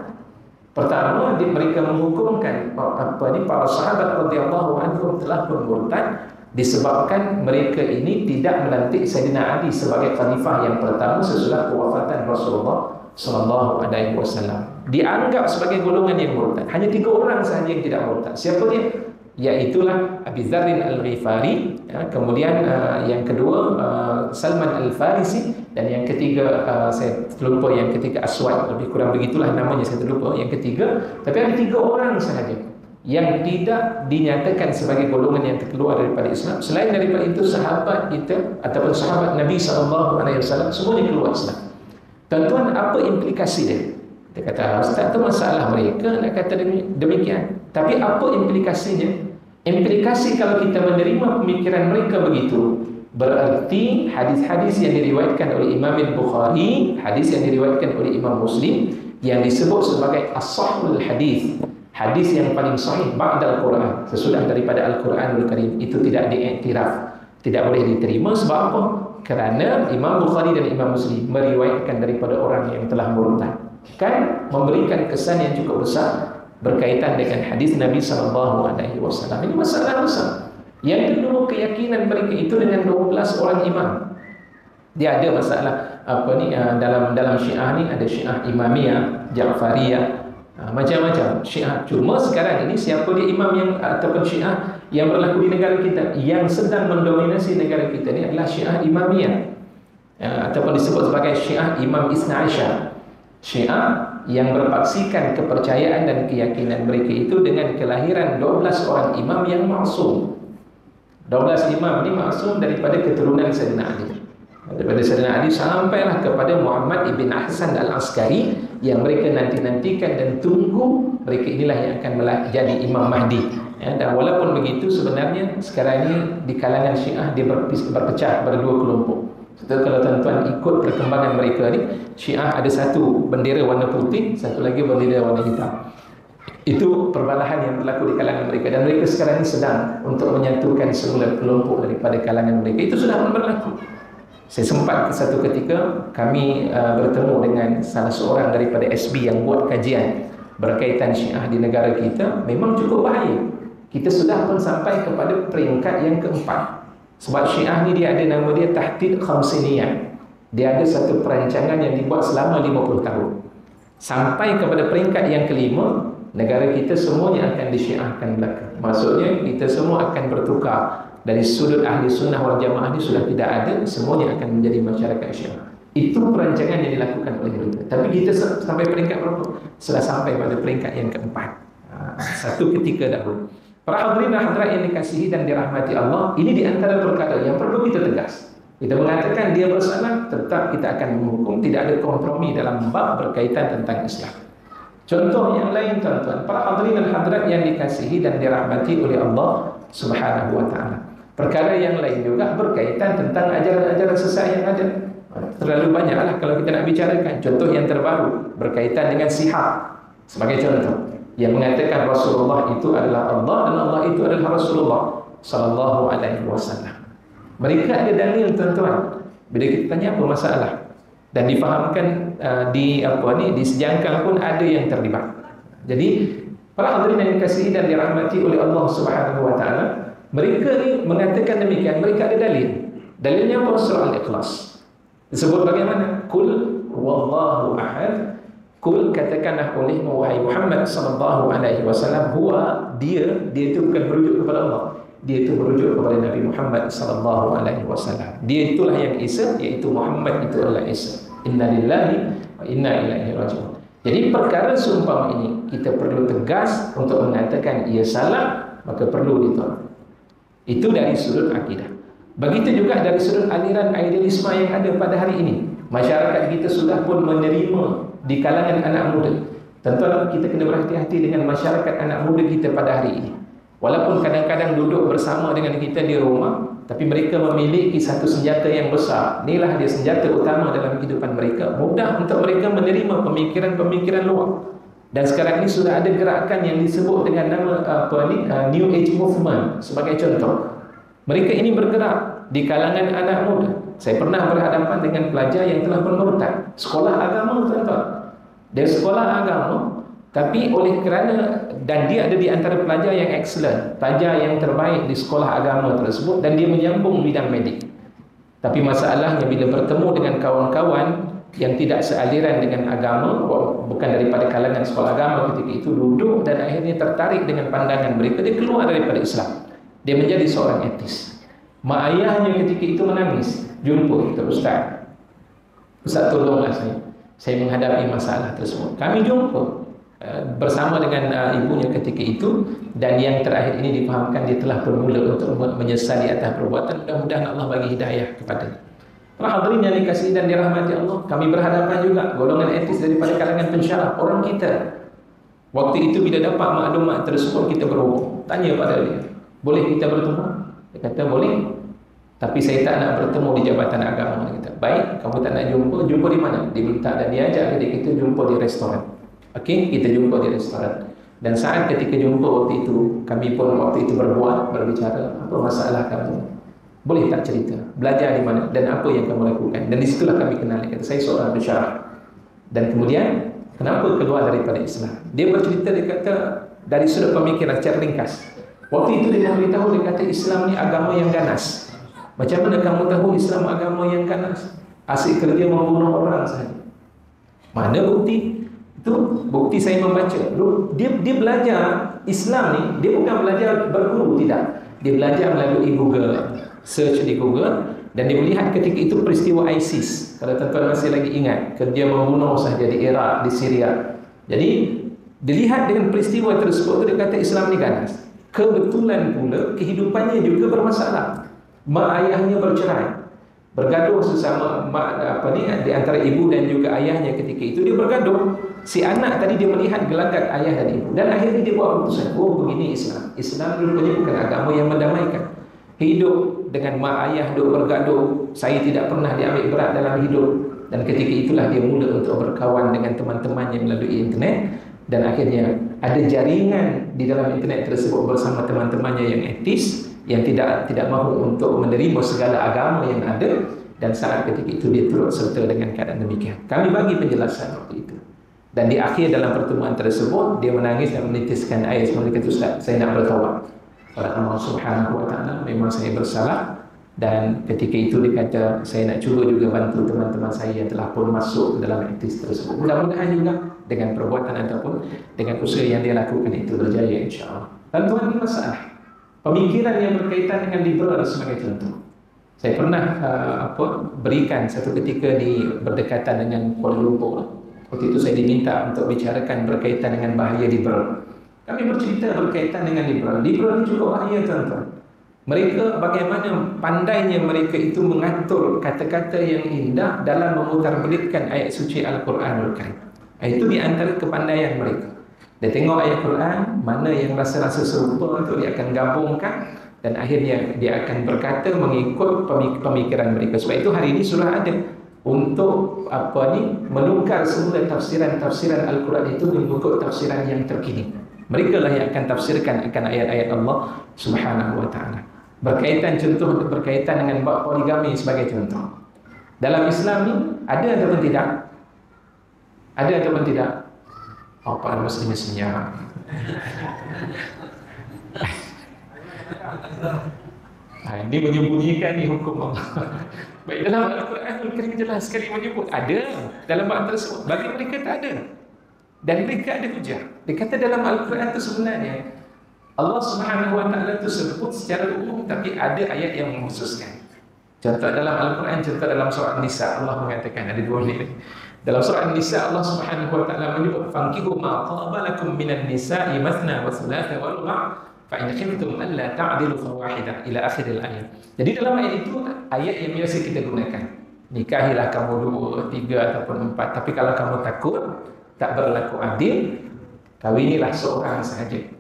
Pertama, mereka menghukumkan para sahabat radhiyallahu anhum telah pun murtad disebabkan mereka ini tidak melantik Sayyidina Ali sebagai khalifah yang pertama sesudah kewafatan Rasulullah SAW. Dianggap sebagai golongan yang murtad. Hanya 3 orang sahaja yang tidak murtad. Siapa dia? Iaitulah Abi Dzarrin Al-Ghifari, ya, kemudian yang kedua Salman Al-Farisi, dan yang ketiga saya terlupa yang ketiga, Aswad, lebih kurang begitulah namanya, saya terlupa yang ketiga. Tapi ada 3 orang sahaja yang tidak dinyatakan sebagai golongan yang terkeluar daripada Islam. Selain daripada itu, sahabat kita ataupun sahabat Nabi SAW semuanya keluar Islam. Tuan-tuan, apa implikasi dia? Dia kata, Ustaz, itu masalah mereka nak kata demikian. Tapi apa implikasinya? Implikasi kalau kita menerima pemikiran mereka begitu, berarti hadis-hadis yang diriwayatkan oleh Imam Al-Bukhari, hadis yang diriwayatkan oleh Imam Muslim, yang disebut sebagai as-sahhul hadis, hadis yang paling sahih ba'dal Quran, sesudah daripada Al-Quranul Karim, itu tidak diiktiraf, tidak boleh diterima. Sebab apa? Kerana Imam Bukhari dan Imam Muslim meriwayatkan daripada orang yang telah murtad, kan memberikan kesan yang cukup besar berkaitan dengan hadis Nabi SAW. Ini masalah besar. Yang kedua, keyakinan mereka itu dengan 12 orang imam. Dia ada masalah dalam Syiah ni ada Syiah Imamiyah, Ja'fariyah, macam-macam Syiah. Cuma sekarang ini siapa dia imam yang ataupun Syiah yang berlaku di negara kita, yang sedang mendominasi negara kita ni adalah Syiah Imamiyah, ataupun disebut sebagai Syiah Imam Isna Asyar. Syiah yang berpaksikan kepercayaan dan keyakinan mereka itu dengan kelahiran 12 orang imam yang maksum. 12 imam ini maksum daripada keturunan Sayyidina Ali. Daripada Sayyidina Ali sampailah kepada Muhammad ibn Hasan al-Askari yang mereka nanti-nantikan dan tunggu mereka inilah yang akan jadi Imam Mahdi. Ya, dan walaupun begitu sebenarnya sekarang ini di kalangan Syiah dia berpecah pada dua kelompok. Setelah kalau tuan-tuan ikut perkembangan mereka ni, Syiah ada satu bendera warna putih, satu lagi bendera warna hitam. Itu perbalahan yang berlaku di kalangan mereka, dan mereka sekarang ini sedang untuk menyatukan semula kelompok daripada kalangan mereka. Itu sudah berlaku. Saya sempat satu ketika kami bertemu dengan salah seorang daripada SB yang buat kajian berkaitan Syiah di negara kita. Memang cukup bahaya. Kita sudah pun sampai kepada peringkat yang keempat. Sebab Syiah ni dia ada nama dia Tahdid Khamsiniyah. Dia ada satu perancangan yang dibuat selama 50 tahun. Sampai kepada peringkat yang kelima, negara kita semuanya akan disyiahkan belaka. Maksudnya kita semua akan bertukar. Dari sudut ahli sunnah wal jamaah ini sudah tidak ada, semuanya akan menjadi masyarakat Syiah. Itu perancangan yang dilakukan oleh mereka. Tapi kita sampai peringkat berapa? Sudah sampai pada peringkat yang keempat. Satu ketika dahulu. Para hadirin dan hadirat yang dikasihi dan dirahmati Allah, ini di antara perkara yang perlu kita tegas. Kita mengatakan dia bersalah, tetap kita akan menghukum, tidak ada kompromi dalam bab berkaitan tentang Islam. Contoh yang lain tuan-tuan, para hadirin dan hadirat yang dikasihi dan dirahmati oleh Allah Subhanahu wa taala. Perkara yang lain juga berkaitan tentang ajaran-ajaran sesat yang ada. Terlalu banyaklah kalau kita nak bicarakan. Contoh yang terbaru berkaitan dengan sihar. Sebagai contoh, yang mengatakan Rasulullah itu adalah Allah dan Allah itu adalah Rasulullah sallallahu alaihi wasallam. Mereka ada dalil tuan-tuan. Bila kita tanya apa masalah dan difahamkan di sejangkang pun ada yang terlibat. Jadi para hadirin yang dikasihi dan dirahmati oleh Allah Subhanahu wa taala, mereka ni mengatakan demikian, mereka ada dalil. Dalilnya apa? Surah Al-Ikhlas. Disebut bagaimana? Qul huwallahu ahad. Qul, katakanlah olehmu wahai Muhammad sallallahu alaihi wasallam, huwa dia itu bukan merujuk kepada Allah. Dia itu merujuk kepada Nabi Muhammad sallallahu alaihi wasallam. Dia itulah yang Isa, iaitu Muhammad itu adalah Isa. Inna lillahi wa inna ilaihi raji'un. Jadi perkara seumpama ini kita perlu tegas untuk mengatakan ia salah, maka perlu ditolak. Itu dari sudut akidah. Begitu juga dari sudut aliran idealisme yang ada pada hari ini. Masyarakat kita sudah pun menerima di kalangan anak muda. Tentu kita kena berhati-hati dengan masyarakat anak muda kita pada hari ini. Walaupun kadang-kadang duduk bersama dengan kita di rumah, tapi mereka memiliki satu senjata yang besar. Inilah dia senjata utama dalam kehidupan mereka. Mudah untuk mereka menerima pemikiran-pemikiran luar. Dan sekarang ini sudah ada gerakan yang disebut dengan nama New Age Movement sebagai contoh. Mereka ini bergerak di kalangan anak muda. Saya pernah berhadapan dengan pelajar yang telah bermurtad. Sekolah agama tuan-tuan. Dia sekolah agama, tapi oleh kerana, dan dia ada di antara pelajar yang excellent, pelajar yang terbaik di sekolah agama tersebut, dan dia menyambung bidang medik. Tapi masalahnya bila bertemu dengan kawan-kawan yang tidak sealiran dengan agama, bukan daripada kalangan sekolah agama ketika itu, duduk dan akhirnya tertarik dengan pandangan mereka, dia keluar daripada Islam. Dia menjadi seorang etis. Mak ayahnya ketika itu menangis. Jumpa kita, Ustaz tolonglah saya menghadapi masalah tersebut. Kami jumpa bersama dengan ibunya ketika itu, dan yang terakhir ini difahamkan dia telah bermula untuk menyesali atas perbuatan. Mudah-mudahan Allah bagi hidayah kepadanya. Para hadirin yang dikasihi dan dirahmati Allah, kami berhadapan juga golongan etis daripada kalangan pensyarah, orang kita. Waktu itu bila dapat maklumat tersebut, kita berhubung, tanya pada dia, boleh kita bertemu? Dia kata boleh, tapi saya tak nak bertemu di jabatan agama. Dia kata, baik, kamu tak nak jumpa di mana? Dia minta dan dia ajak kita jumpa di restoran. Okey, kita jumpa di restoran. Dan saat ketika jumpa waktu itu, kami pun waktu itu berbicara, apa masalah kamu? Boleh tak cerita? Belajar di mana? Dan apa yang kamu lakukan? Dan disitulah kami kenal. Dia kata, saya seorang pensyarah. Dan kemudian, kenapa keluar daripada Islam? Dia bercerita, dia kata, dari sudut pemikiran secara ringkas. Waktu itu dia memberitahu, dia kata, Islam ni agama yang ganas. Macam mana kamu tahu Islam agama yang ganas? Asyik kerja membunuh orang sahaja. Mana bukti? Itu bukti saya membaca. Dia belajar Islam ni, dia bukan belajar berguru, tidak. Dia belajar melalui Google, search di Google, dan dia melihat ketika itu peristiwa ISIS. Kalau tuan-tuan masih lagi ingat, kerja membunuh sahaja di Iraq, di Syria. Jadi dilihat dengan peristiwa tersebut, dia kata Islam ni ganas. Kebetulan pula kehidupannya juga bermasalah. Mak ayahnya bercerai. bergaduh sesama di antara ibu dan juga ayahnya. Ketika itu dia bergaduh, si anak tadi dia melihat gelagat ayah dan ibu, dan akhirnya dia buat keputusan, oh begini Islam rupanya bukan agama yang mendamaikan. Hidup dengan mak ayah duk bergaduh, saya tidak pernah diambil berat dalam hidup. Dan ketika itulah dia mula untuk berkawan dengan teman-temannya melalui internet, dan akhirnya ada jaringan di dalam internet tersebut bersama teman-temannya yang etis, yang tidak mahu untuk menerima segala agama yang ada. Dan saat ketika itu dia turut serta dengan keadaan demikian. Kami bagi penjelasan waktu itu, dan di akhir dalam pertemuan tersebut dia menangis dan menitiskan air. Semoga kata, Ustaz, saya nak bertawab kepada Allah Subhanahu wa ta'ala, memang saya bersalah. Dan ketika itu dia kata, saya nak cuba juga bantu teman-teman saya yang telah pun masuk dalam etis tersebut. Mudah-mudahan juga dengan perbuatan ataupun dengan usaha yang dia lakukan itu berjaya, insya-Allah. Dan Tuhan, ini masalah pemikiran yang berkaitan dengan liberal sebagai contoh. Saya pernah berikan satu ketika di berdekatan dengan Kuala Lumpur. Waktu itu saya diminta untuk bicarakan berkaitan dengan bahaya liberal. Kami bercerita berkaitan dengan liberal. Liberal ini juga bahaya, tuan-tuan. Mereka, bagaimana pandainya mereka itu mengatur kata-kata yang indah dalam memutarbelitkan ayat suci Al-Quranul Karim. Itu di antara kepandaian mereka. Dia tengok ayat Quran, mana yang rasa-rasa serupa itu dia akan gabungkan, dan akhirnya dia akan berkata mengikut pemikiran mereka. Sebab itu hari ini surah ada untuk menukar semula tafsiran Al-Quran itu mengikut tafsiran yang terkini. Mereka lah yang akan tafsirkan akan ayat-ayat Allah Subhanahu wa ta'ala. Berkaitan dengan bab poligami sebagai contoh. Dalam Islam ni ada ataupun tidak? Ada ataupun tidak? Oh, para muslim senyap. Ini menyembunyikan ni hukum Allah. Baik, dalam Al-Quran jelas sekali menyebut ada dalam bab tersebut. Bagi mereka tak ada. Dan mereka ada hujah. Dia kata dalam Al-Quran itu sebenarnya Allah Subhanahu wa ta'ala itu sebut secara umum, tapi ada ayat yang mengkhususkan. Contoh dalam Al-Quran, contoh dalam surah An-Nisa, Allah mengatakan, ada dua ni. Dalam surah An-Nisa Allah Subhanahu wa ta'ala menyebut, fankihu ma taba lakum minan nisa'i mathna wa thulatha wa ruba' fa in khiftum alla ta'dilu fawahidah, ila akhir ayat. Jadi dalam ayat itu ayat yang biasa kita gunakan. Nikahilah kamu 2, 3 ataupun 4. Tapi kalau kamu takut tak berlaku adil, kawinilah seorang sahaja.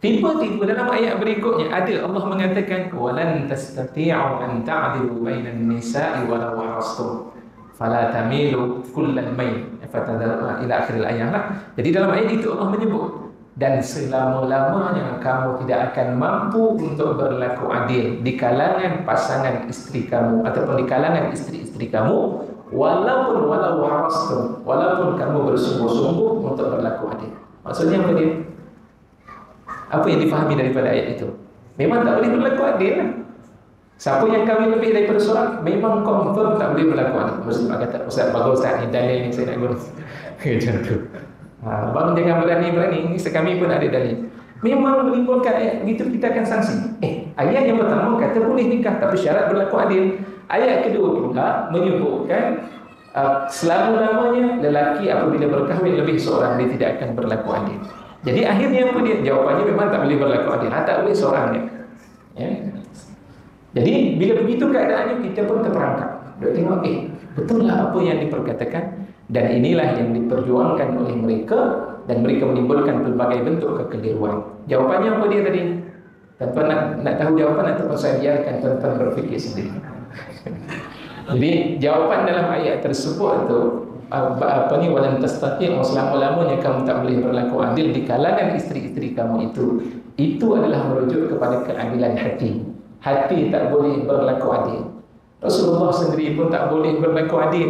Tiba-tiba dalam ayat berikutnya ada Allah mengatakan, walan tastati'u an ta'dilu bainan nisa'i walau harastum fala tamilu kullal mail fatadharu ila akhir ayat lah. Jadi dalam ayat itu Allah menyebut, dan selama-lamanya kamu tidak akan mampu untuk berlaku adil di kalangan pasangan istri kamu ataupun di kalangan istri-istri kamu, walaupun harastum, walaupun kamu bersungguh-sungguh untuk berlaku adil. Maksudnya apa dia? Apa yang difahami daripada ayat itu? Memang tak boleh berlaku adil lah. Siapa yang kahwin lebih daripada seorang, memang confirm tak boleh berlaku adil. Mesti kata, Ustaz, bagus Ustaz, ni dalil ni saya nak guna. Macam tu. Bang jangan berani-berani, ni sekami pun ada dalil. Memang menimbulkan ayat, begitu kita akan sanksi. Ayat yang pertama kata boleh nikah, tapi syarat berlaku adil. Ayat kedua pula menyebutkan selama-lamanya lelaki apabila berkahwin lebih seorang, dia tidak akan berlaku adil. Jadi akhirnya apa dia? Jawapannya memang tak boleh berlaku adil. Tak boleh seorang dia. Ya. Jadi bila begitu keadaannya, kita pun terperangkap. Dia tengok, betul lah apa yang diperkatakan, dan inilah yang diperjuangkan oleh mereka, dan mereka menimbulkan pelbagai bentuk kekeliruan. Jawapannya apa dia tadi? Tuan-tuan nak tahu jawapan atau saya biarkan tuan-tuan berfikir sendiri? Jadi jawapan dalam ayat tersebut itu walan tastati', selama-lamanya kamu tak boleh berlaku adil di kalangan isteri-isteri kamu itu adalah merujuk kepada keadilan hati. Hati tak boleh berlaku adil. Rasulullah sendiri pun tak boleh berlaku adil.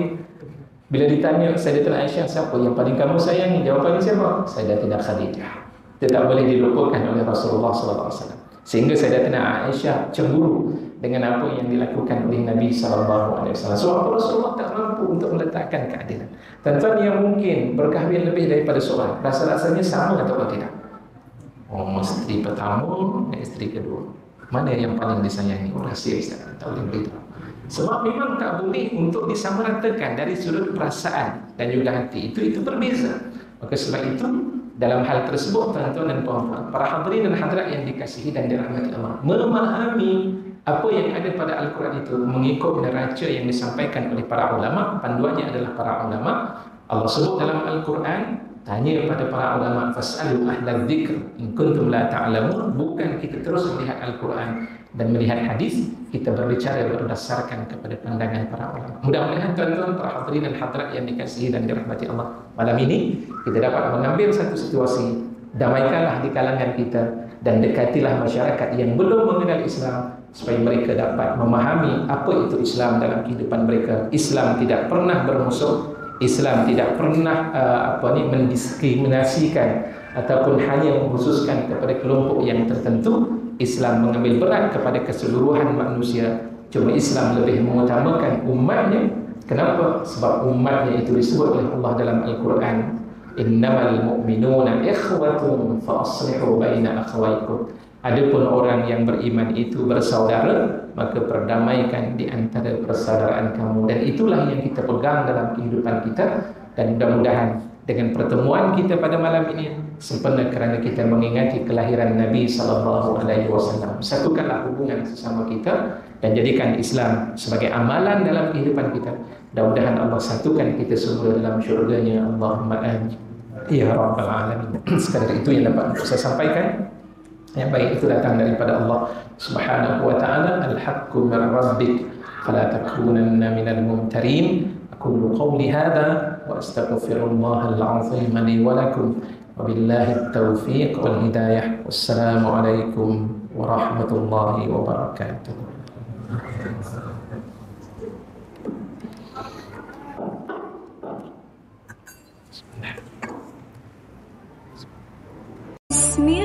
Bila ditanya Sayyidatina Aisyah, siapa yang paling kamu sayangi? Jawapannya siapa? Sayyidatina Khadijah. Itu tak boleh dilupakan oleh Rasulullah SAW. Sehingga Sayyidatina Aisyah cemburu dengan apa yang dilakukan oleh Nabi SAW. Sebab Rasulullah tak mampu untuk meletakkan keadilan. Tuan-tuan yang mungkin berkahwin lebih daripada seorang, rasa-rasanya sama atau tidak? Isteri pertama dan isteri kedua, mana yang paling disayangi? Rahsia Ustaz, tak boleh beritahu. Sebab memang tak boleh untuk disamaratakan dari sudut perasaan dan juga hati. Itu berbeza. Maka sebab itu dalam hal tersebut, tuan-tuan dan puan-puan, para hadirin dan hadirat yang dikasihi dan dirahmati Allah, memahami Apa yang ada pada Al-Quran itu mengikut neraca yang disampaikan oleh para ulama, panduannya adalah para ulama. Allah sebut dalam Al-Quran, tanya pada para ulama, fas'alu ahla dzikr in kuntum la ta'lamun. Bukan kita terus melihat Al-Quran dan melihat hadis, kita berbicara berdasarkan kepada pandangan para ulama. Mudah-mudahan tuan-tuan, para hadirin dan hadirat yang dikasihi dan dirahmati Allah, malam ini kita dapat mengambil satu situasi. Damaikanlah di kalangan kita dan dekatilah masyarakat yang belum mengenal Islam, supaya mereka dapat memahami apa itu Islam dalam kehidupan mereka. Islam tidak pernah bermusuh, Islam tidak pernah mendiskriminasikan ataupun hanya mengkhususkan kepada kelompok yang tertentu. Islam mengambil berat kepada keseluruhan manusia. Cuma Islam lebih mengutamakan umatnya. Kenapa? Sebab umatnya itu disebut oleh Allah dalam Al-Quran, innamal mu'minuna ikhwatun fa aslihu baina akhawaykum. Adapun orang yang beriman itu bersaudara, maka perdamaikan di antara persaudaraan kamu. Dan itulah yang kita pegang dalam kehidupan kita. Dan mudah-mudahan dengan pertemuan kita pada malam ini sempurna kerana kita mengingati kelahiran Nabi SAW. Satukanlah hubungan sesama kita dan jadikan Islam sebagai amalan dalam kehidupan kita. Mudah-mudahan Allah satukan kita semua dalam syurganya. Allahumma amin ya rabbal alamin. Sekadar itu yang dapat saya sampaikan. Yang baik itu datang daripada Allah Subhanahu wa taala. Al-haqqu min rabbik fala takunanna minal mumtarin. Aqulu qawli hadha wa astaghfirullahal azim li wa lakum. Wabillahi taufiq wal hidayah. Wassalamu alaikum warahmatullahi wabarakatuh. Bismillah.